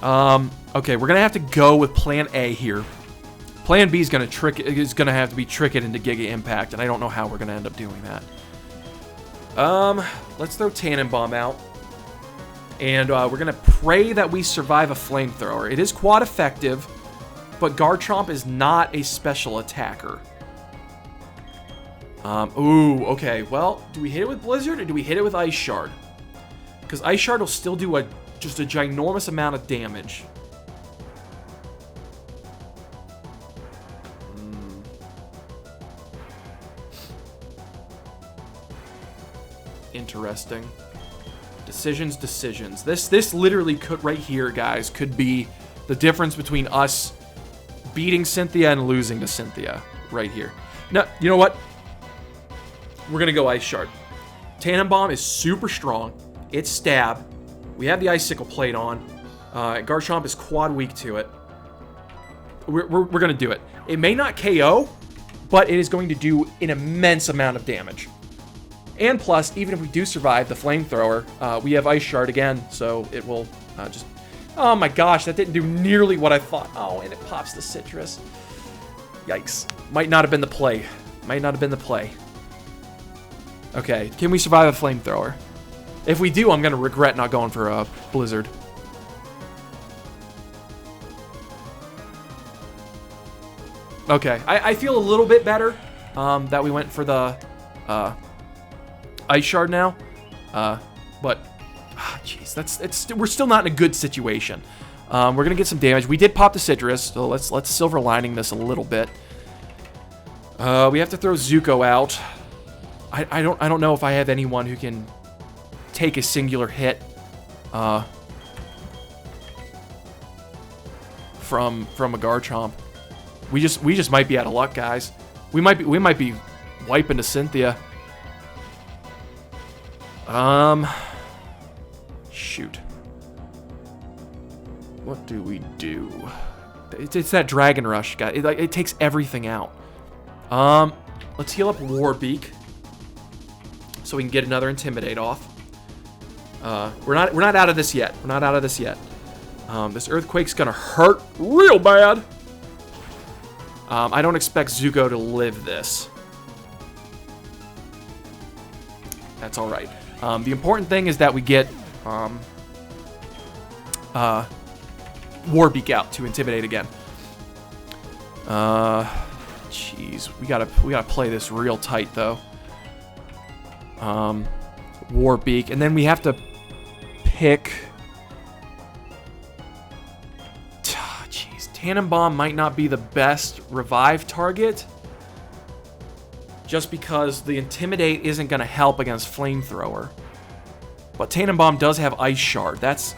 Okay, we're gonna have to go with Plan A here. Plan B is gonna have to be trick it into Giga Impact, and I don't know how we're gonna end up doing that. Let's throw Tannenbaum out. And we're gonna pray that we survive a flamethrower. It is quad effective, but Garchomp is not a special attacker. Ooh, okay. Well, do we hit it with Blizzard or do we hit it with Ice Shard? Because Ice Shard will still do just a ginormous amount of damage. Interesting. Decisions. This literally could, right here, guys, could be the difference between us beating Cynthia and losing to Cynthia. Right here. No, you know what? We're going to go Ice Shard. Tannenbaum is super strong. It's stab. We have the Icicle plate on. Garchomp is quad weak to it. We're going to do it. It may not KO, but it is going to do an immense amount of damage. And plus, even if we do survive the flamethrower, we have Ice Shard again, so it will just... Oh my gosh, that didn't do nearly what I thought. Oh, and it pops the citrus. Yikes. Might not have been the play. Okay, can we survive a flamethrower? If we do, I'm going to regret not going for a Blizzard. Okay, I feel a little bit better that we went for the Ice Shard now. But, jeez, we're still not in a good situation. We're going to get some damage. We did pop the citrus, so let's silver lining this a little bit. We have to throw Zuko out. I don't know if I have anyone who can take a singular hit from a Garchomp. We just might be out of luck, guys. We might be wiping to Cynthia. Shoot. What do we do? It's that Dragon Rush, guy. It takes everything out. Let's heal up Warbeak so we can get another Intimidate off. We're not out of this yet. This Earthquake's gonna hurt real bad. I don't expect Zuko to live this. That's all right. The important thing is that we get Warbeak out to Intimidate again. Jeez, we gotta play this real tight though. Warbeak, and then we have to pick. Jeez, Tannenbaum might not be the best revive target, just because the Intimidate isn't going to help against Flamethrower. But Tannenbaum does have Ice Shard. That's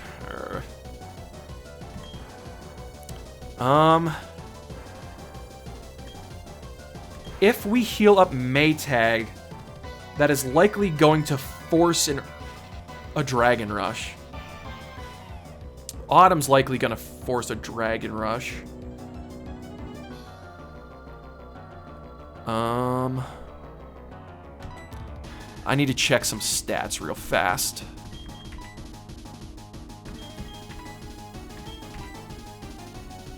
If we heal up Maytag, that is likely going to force a Dragon Rush. Autumn's likely going to force a Dragon Rush. I need to check some stats real fast.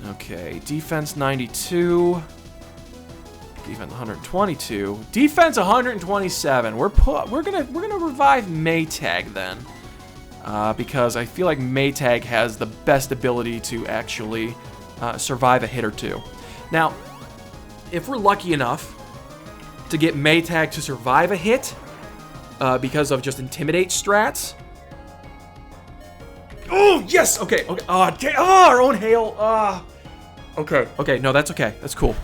Okay, defense 92. Defense 122. Defense 127. We're gonna revive Maytag then, because I feel like Maytag has the best ability to actually survive a hit or two. Now, if we're lucky enough to get Maytag to survive a hit because of just intimidate strats. Oh yes. Okay. Okay. Our own hail. Okay. Okay. No, that's okay. That's cool.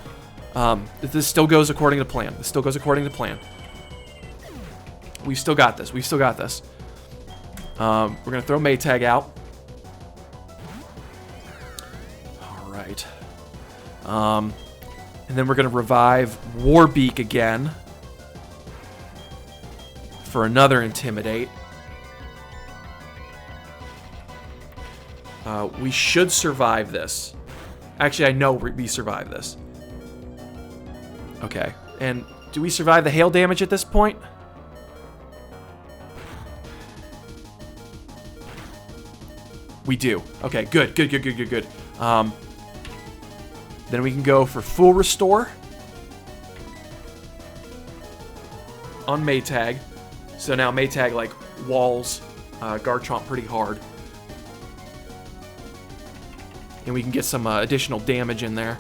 This still goes according to plan. This still goes according to plan. We've still got this. We've still got this. We're going to throw Maytag out. All right. And then we're going to revive Warbeak again for another Intimidate. We should survive this. Actually, I know we survive this. Okay. And do we survive the hail damage at this point? We do. Okay, good. Good. Then we can go for full restore on Maytag. So now Maytag, like, walls Garchomp pretty hard. And we can get some additional damage in there.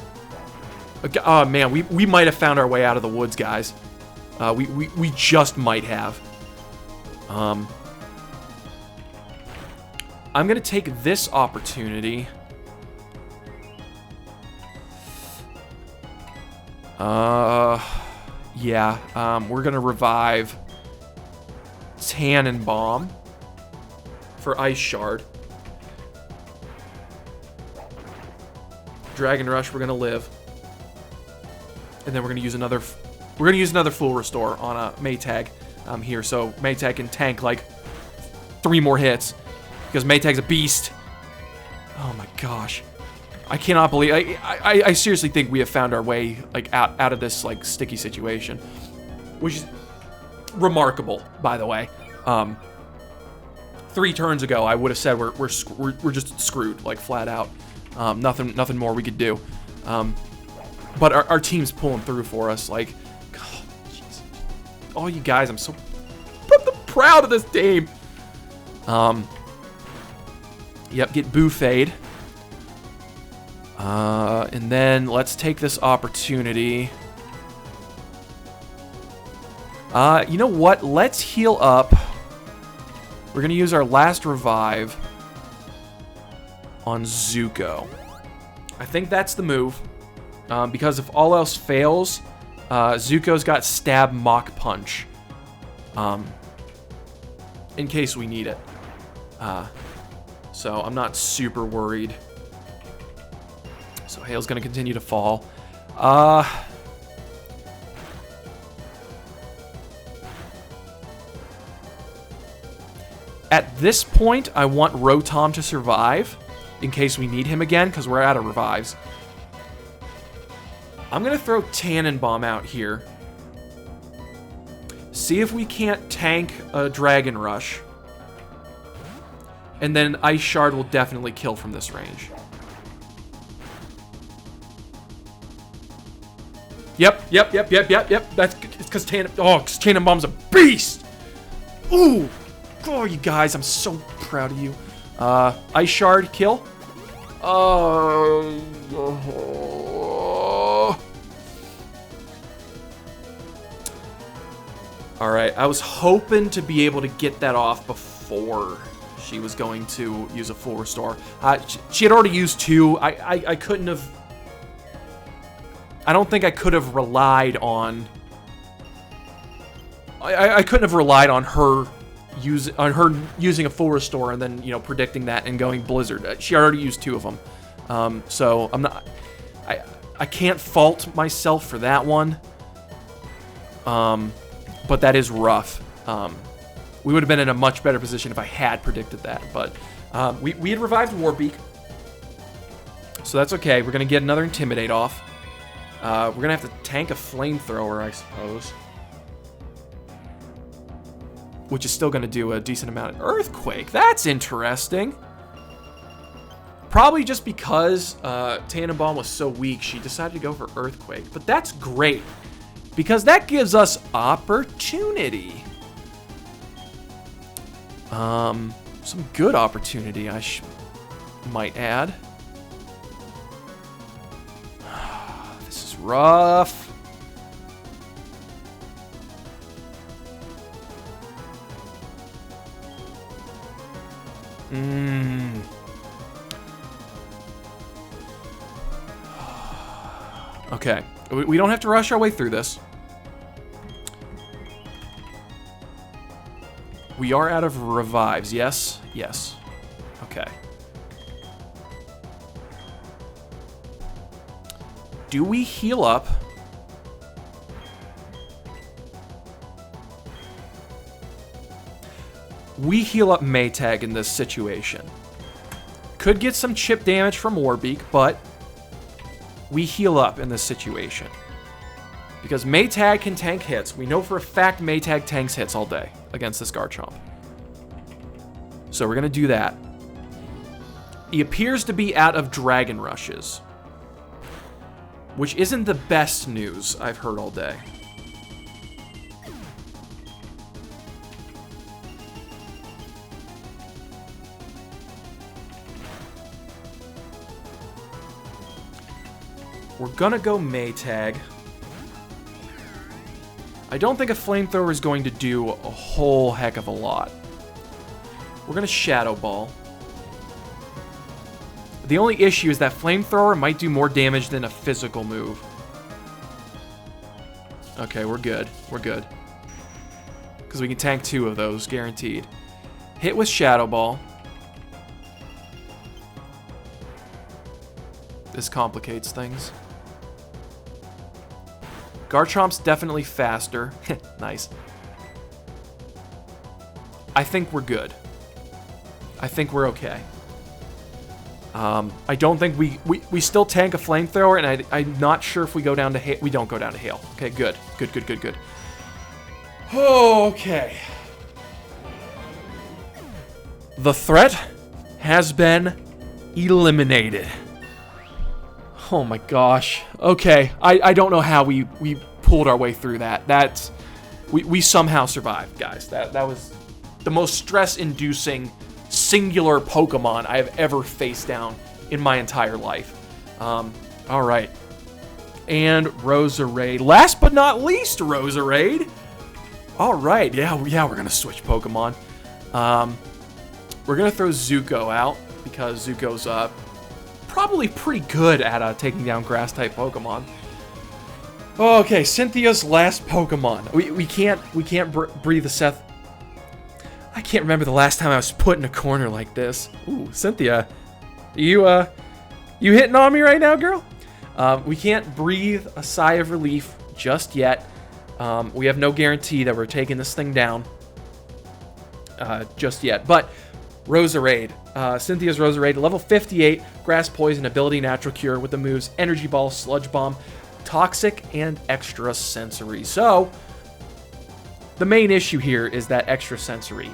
Oh, man, we might have found our way out of the woods, guys. We just might have. I'm going to take this opportunity. Yeah, we're going to revive Tannenbaum for Ice Shard. Dragon Rush, we're going to live. And then we're going to use another full restore on a Maytag here, so Maytag can tank like 3 more hits because Maytag's a beast. Oh my gosh. I cannot believe I seriously think we have found our way like out of this like sticky situation, which is remarkable, by the way. 3 turns ago, I would have said we're just screwed, like flat out. Nothing more we could do. But our team's pulling through for us. Like, oh, jeez. Oh, you guys, I'm so proud of this team. Yep, get Boo Fade. And then let's take this opportunity. You know what? Let's heal up. We're going to use our last revive on Zuko. I think that's the move. Because if all else fails, Zuko's got Stab Mach Punch. In case we need it. So I'm not super worried. So Hail's going to continue to fall. At this point, I want Rotom to survive in case we need him again, because we're out of revives. I'm going to throw Tannenbaum out here. See if we can't tank a Dragon Rush. And then Ice Shard will definitely kill from this range. Yep. That's because Tannenbaum's a beast. Ooh. Oh, you guys, I'm so proud of you. Ice Shard, kill. Alright, I was hoping to be able to get that off before she was going to use a full restore. She had already used 2. I couldn't have... I don't think I could have relied on... I couldn't have relied on her using a full restore and then, you know, predicting that and going Blizzard. She already used 2 of them. So I'm not... I can't fault myself for that one. But that is rough. We would have been in a much better position if I had predicted that. But we had revived Warbeak. So that's okay. We're going to get another Intimidate off. We're going to have to tank a Flamethrower, I suppose. Which is still going to do a decent amount of Earthquake. That's interesting. Probably just because Tannenbaum was so weak, she decided to go for Earthquake. But that's great, because that gives us opportunity. Some good opportunity, I might add. This is rough. Okay, we don't have to rush our way through this. We are out of revives, yes? Yes. Okay. Do we heal up? We heal up Maytag in this situation. Could get some chip damage from Warbeak, but we heal up in this situation. Because Maytag can tank hits. We know for a fact Maytag tanks hits all day against this Garchomp. So we're going to do that. He appears to be out of Dragon Rushes, which isn't the best news I've heard all day. We're gonna go Maytag. I don't think a Flamethrower is going to do a whole heck of a lot. We're gonna Shadow Ball. The only issue is that Flamethrower might do more damage than a physical move. Okay, we're good. We're good. Because we can tank 2 of those, guaranteed. Hit with Shadow Ball. This complicates things. Garchomp's definitely faster. Nice. I think we're good. I think we're okay. I don't think we still tank a Flamethrower, and I'm not sure if we go down to Hail. We don't go down to Hail. Okay, good. Good, good, good, good. Okay. The threat has been eliminated. Oh my gosh. Okay, I don't know how we pulled our way through that. We somehow survived, guys. That was the most stress-inducing singular Pokemon I have ever faced down in my entire life. All right. And Roserade. Last but not least, Roserade. All right. Yeah, we're going to switch Pokemon. We're going to throw Zuko out because Zuko's probably pretty good at taking down Grass-type Pokemon. Okay, Cynthia's last Pokemon. We can't breathe a Seth. I can't remember the last time I was put in a corner like this. Ooh, Cynthia, you hitting on me right now, girl? We can't breathe a sigh of relief just yet. We have no guarantee that we're taking this thing down just yet. But Roserade, Cynthia's Roserade, level 58, Grass Poison, Ability Natural Cure with the moves Energy Ball, Sludge Bomb, Toxic, and Extra Sensory. So the main issue here is that Extra Sensory.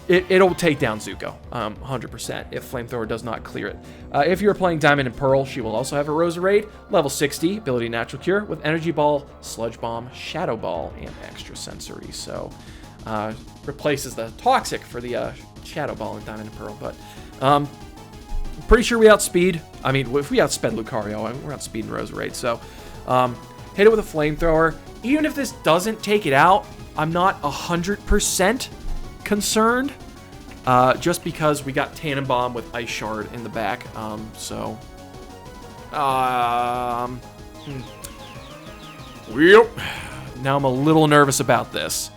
It'll take down Zuko, 100%, if Flamethrower does not clear it. If you're playing Diamond and Pearl, she will also have a Roserade, level 60, Ability Natural Cure, with Energy Ball, Sludge Bomb, Shadow Ball, and Extra Sensory. So, replaces the Toxic for the Shadow Ball in Diamond and Pearl. But, pretty sure we outspeed. I mean, if we outsped Lucario, we're outspeeding Roserade. So, hit it with a Flamethrower. Even if this doesn't take it out, I'm not 100% concerned. Just because we got Tannenbaum with Ice Shard in the back. Well, now I'm a little nervous about this.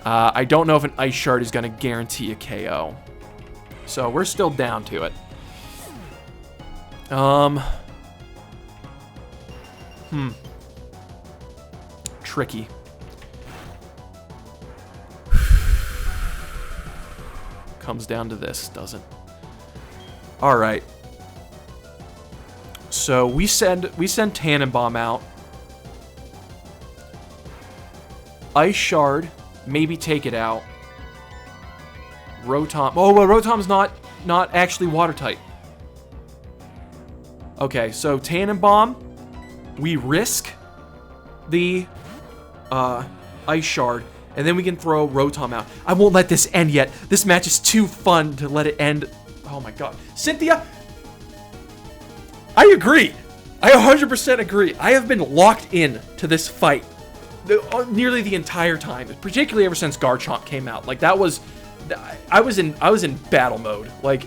I don't know if an Ice Shard is going to guarantee a KO. So we're still down to it. Tricky. Comes down to this, doesn't? All right. So we send Tannenbaum out. Ice Shard, maybe take it out. Rotom. Oh, well, Rotom's not actually watertight. Okay, so Tannenbaum, we risk the Ice Shard, and then we can throw Rotom out. I won't let this end yet. This match is too fun to let it end. Oh my god. Cynthia, I agree. I 100% agree. I have been locked in to this fight nearly the entire time, particularly ever since Garchomp came out. Like, that was... I was in battle mode. Like,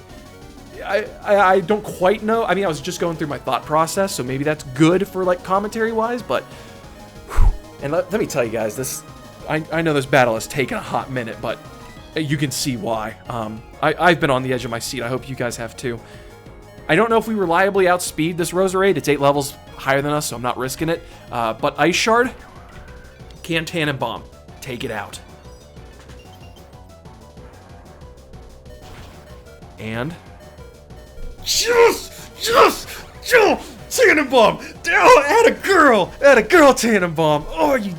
I don't quite know. I mean, I was just going through my thought process, so maybe that's good for, like, commentary-wise, but... Whew. And let me tell you guys, this... I know this battle has taken a hot minute, but you can see why. I've been on the edge of my seat. I hope you guys have too. I don't know if we reliably outspeed this Roserade. It's 8 levels higher than us, so I'm not risking it. But Ice Shard, can Tannenbaum take it out. And... Yes! Tannenbaum! Atta girl, Tannenbaum! Oh, you...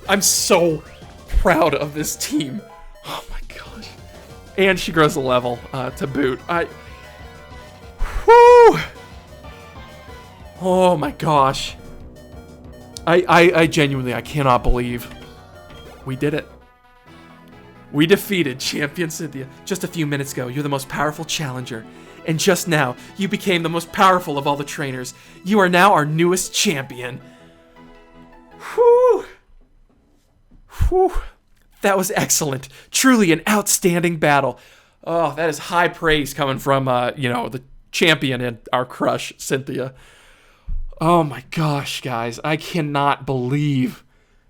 I'm so proud of this team. Oh my gosh. And she grows a level to boot. Whew. Oh my gosh. I genuinely, I cannot believe we did it. We defeated Champion Cynthia just a few minutes ago. You're the most powerful challenger. And just now, you became the most powerful of all the trainers. You are now our newest champion. Whew. Whew. That was excellent. Truly an outstanding battle. Oh, that is high praise coming from, the champion and our crush, Cynthia. Oh my gosh, guys. I cannot believe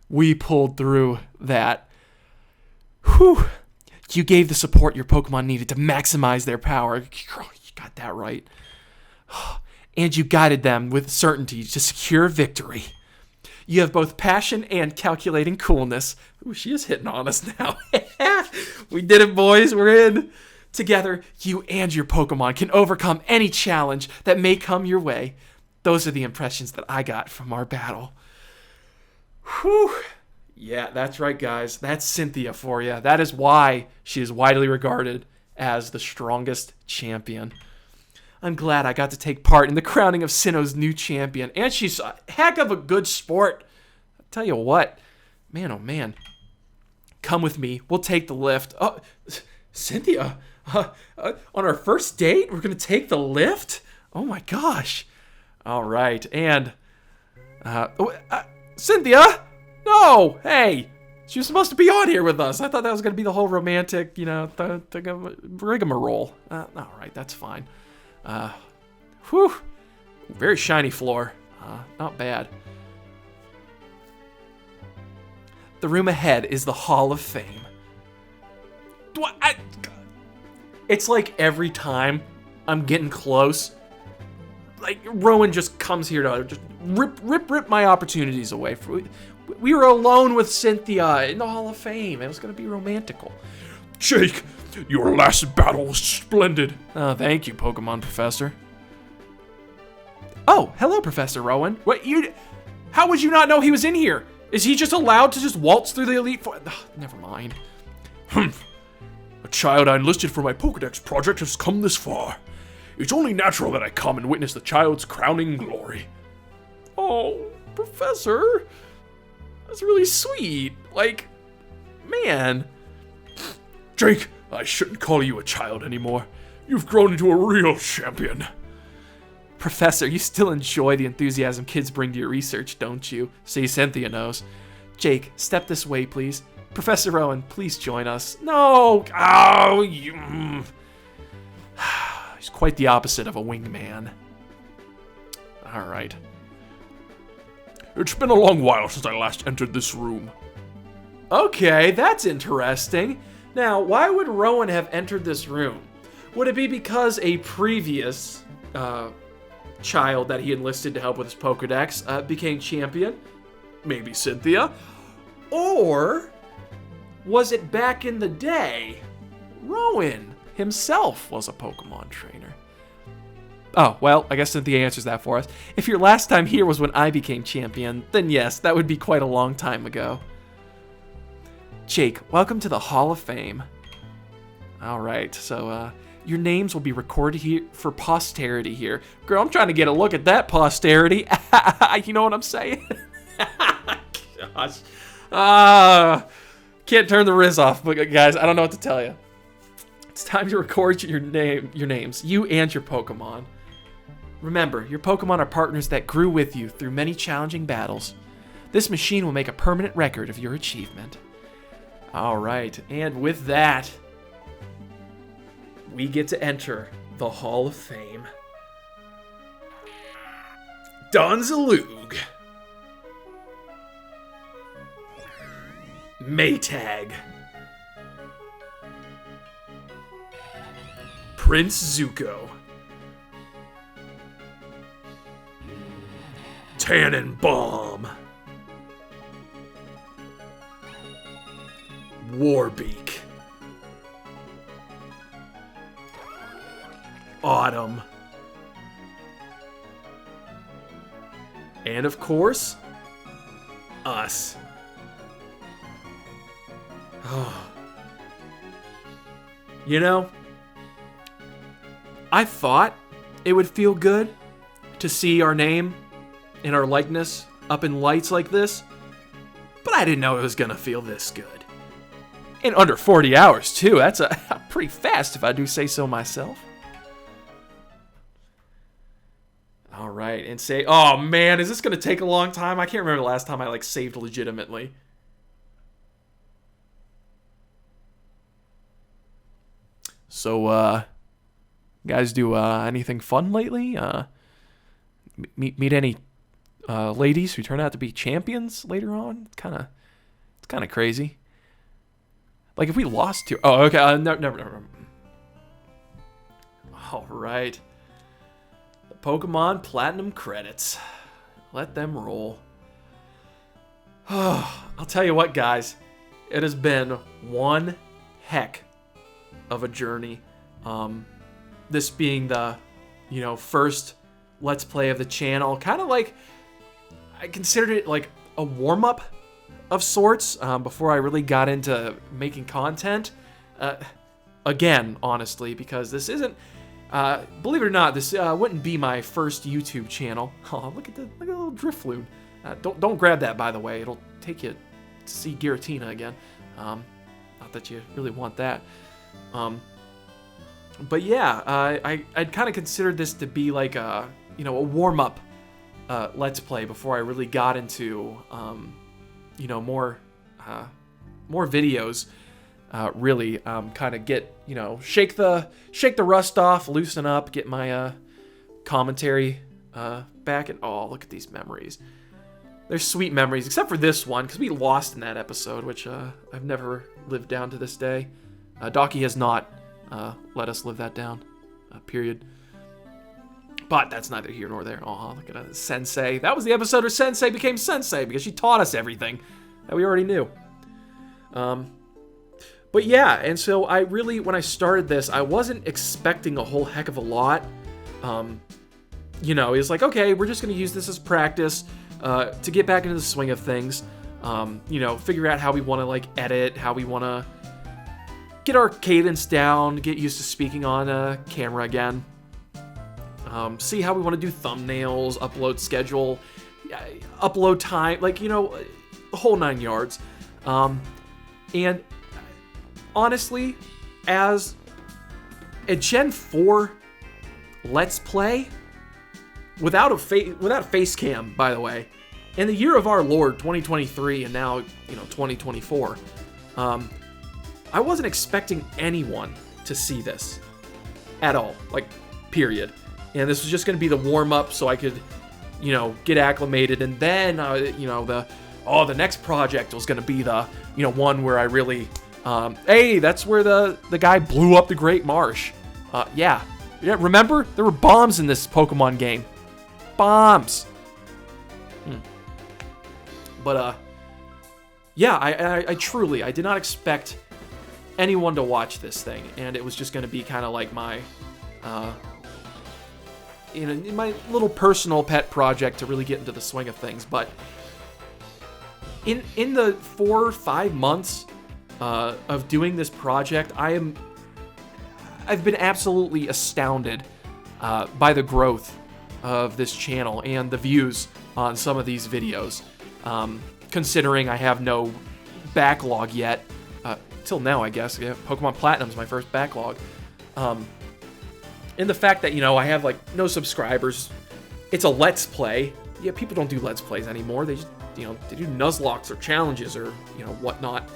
we pulled through that. Whew. You gave the support your Pokemon needed to maximize their power. Girl, you got that right. And you guided them with certainty to secure victory. You have both passion and calculating coolness. Ooh, she is hitting on us now. We did it, boys. We're in. Together, you and your Pokemon can overcome any challenge that may come your way. Those are the impressions that I got from our battle. Whew. Yeah, that's right, guys. That's Cynthia for you. That is why she is widely regarded as the strongest champion. I'm glad I got to take part in the crowning of Sinnoh's new champion. And she's a heck of a good sport. I'll tell you what. Man, oh man. Come with me. We'll take the lift. Oh, Cynthia. On our first date, we're going to take the lift? Oh my gosh. All right. And, Cynthia? No. Hey. She was supposed to be on here with us. I thought that was going to be the whole romantic, rigmarole. All right. That's fine. Whew. Very shiny floor. Not bad. The room ahead is the Hall of Fame. It's like every time I'm getting close, like Rowan just comes here to just rip my opportunities away. We were alone with Cynthia in the Hall of Fame. It was going to be romantical. Jake, your last battle was splendid. Thank you, Pokemon Professor. Oh, hello, Professor Rowan. How would you not know he was in here? Is he just allowed to just waltz through the Elite Four? Never mind. A child I enlisted for my Pokedex project has come this far. It's only natural that I come and witness the child's crowning glory. Oh, Professor. That's really sweet. Like, man. Jake, I shouldn't call you a child anymore. You've grown into a real champion. Professor, you still enjoy the enthusiasm kids bring to your research, don't you? See, Cynthia knows. Jake, step this way, please. Professor Rowan, please join us. No! Oh, you... He's quite the opposite of a wingman. All right. It's been a long while since I last entered this room. Okay, that's interesting. Now, why would Rowan have entered this room? Would it be because a previous child that he enlisted to help with his Pokedex became champion? Maybe Cynthia. Or was it back in the day, Rowan himself was a Pokemon trainer? Oh, well, I guess Cynthia answers that for us. If your last time here was when I became champion, then yes, that would be quite a long time ago. Jake, welcome to the Hall of Fame. All right, so your names will be recorded here for posterity here. Girl, I'm trying to get a look at that posterity. You know what I'm saying? Gosh. Can't turn the Riz off, but guys, I don't know what to tell you. It's time to record your names, you and your Pokemon. Remember, your Pokemon are partners that grew with you through many challenging battles. This machine will make a permanent record of your achievement. All right, and with that, we get to enter the Hall of Fame. Donzaloog. Maytag. Prince Zuko. Tannenbaum. Warbeak. Autumn. And of course, us. You know, I thought it would feel good to see our name and our likeness up in lights like this, but I didn't know it was gonna feel this good. In under 40 hours, too. That's pretty fast, if I do say so myself. All right, and say, oh man, is this gonna take a long time? I can't remember the last time I saved legitimately. So, guys do anything fun lately? Meet any ladies who turn out to be champions later on? It's kind of crazy. Like if we lost to, oh okay, never. All right, the Pokemon Platinum credits. Let them roll. I'll tell you what, guys, it has been one heck of a journey. This being the, first Let's Play of the channel. Kind of like, I considered it like a warm-up of sorts before I really got into making content. Again, honestly, because this isn't, believe it or not, this wouldn't be my first YouTube channel. Oh, look at the little Drifloon. Don't grab that, by the way. It'll take you to see Giratina again. Not that you really want that. But yeah, I'd kind of considered this to be like a warm-up Let's Play before I really got into more videos. Really kind of get shake the rust off, loosen up, get my commentary back, and oh, look at these memories. They're sweet memories, except for this one, because we lost in that episode, which I've never lived down to this day. Docky has not let us live that down, period. But that's neither here nor there. Oh, look at that. Sensei. That was the episode where Sensei became Sensei, because she taught us everything that we already knew. But yeah, and so I really, when I started this, I wasn't expecting a whole heck of a lot. It's like, okay, we're just going to use this as practice to get back into the swing of things. Figure out how we want to edit, how we want to get our cadence down, get used to speaking on camera again. See how we want to do thumbnails, upload schedule, upload time, the whole 9 yards. And honestly, as a Gen 4 Let's Play, without a face cam, by the way, in the year of our Lord 2023 and now 2024, I wasn't expecting anyone to see this at all, period. And this was just going to be the warm-up so I could, get acclimated. And then, the next project was going to be the, one where I really, hey, that's where the guy blew up the Great Marsh. Yeah, remember? There were bombs in this Pokemon game. Bombs! But, yeah, I truly, I did not expect anyone to watch this thing, and it was just going to be kind of like my, my little personal pet project to really get into the swing of things. But in the 4 or 5 months of doing this project, I've been absolutely astounded by the growth of this channel and the views on some of these videos. Considering I have no backlog yet, till now, I guess. Yeah, Pokemon Platinum's my first backlog. And the fact that, I have, like, no subscribers. It's a Let's Play. Yeah, people don't do Let's Plays anymore. They just, they do Nuzlockes or challenges or, whatnot.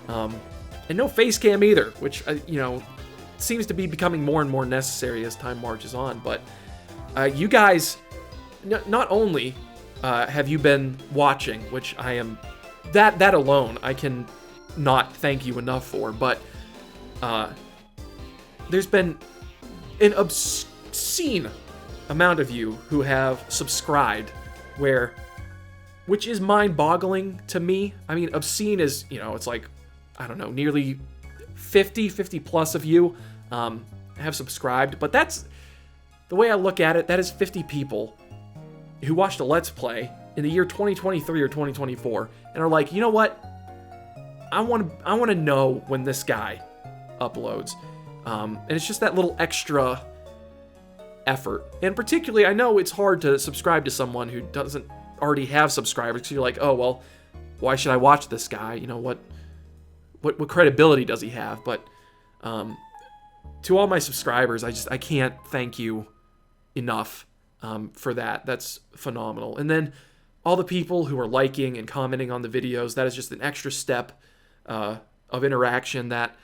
And no face cam either, which, seems to be becoming more and more necessary as time marches on. But you guys, not only have you been watching, which I am, that alone, I can not thank you enough for, but there's been an obscene amount of you who have subscribed, which is mind-boggling to me. I mean, obscene is, it's like, I don't know, nearly 50 plus of you have subscribed, but that's the way I look at it. That is 50 people who watched a Let's Play in the year 2023 or 2024 and are like, you know what? I want to know when this guy uploads. And it's just that little extra effort. And particularly, I know it's hard to subscribe to someone who doesn't already have subscribers, because you're like, oh, well, why should I watch this guy? What credibility does he have? But to all my subscribers, I can't thank you enough for that. That's phenomenal. And then all the people who are liking and commenting on the videos, that is just an extra step of interaction that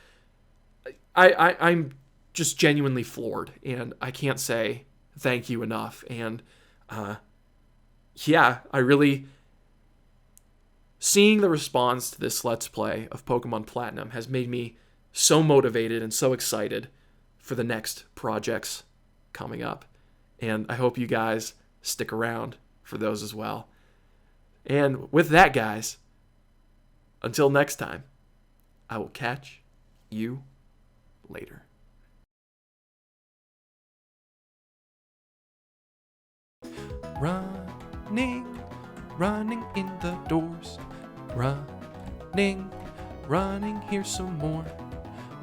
I'm just genuinely floored, and I can't say thank you enough. And yeah, I really, seeing the response to this Let's Play of Pokemon Platinum has made me so motivated and so excited for the next projects coming up. And I hope you guys stick around for those as well. And with that, guys, until next time, I will catch you later. Running in the doors. Running, here's some more.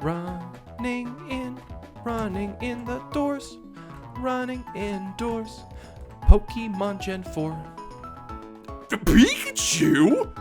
Running in the doors. Running indoors. Pokemon Gen 4. Pikachu?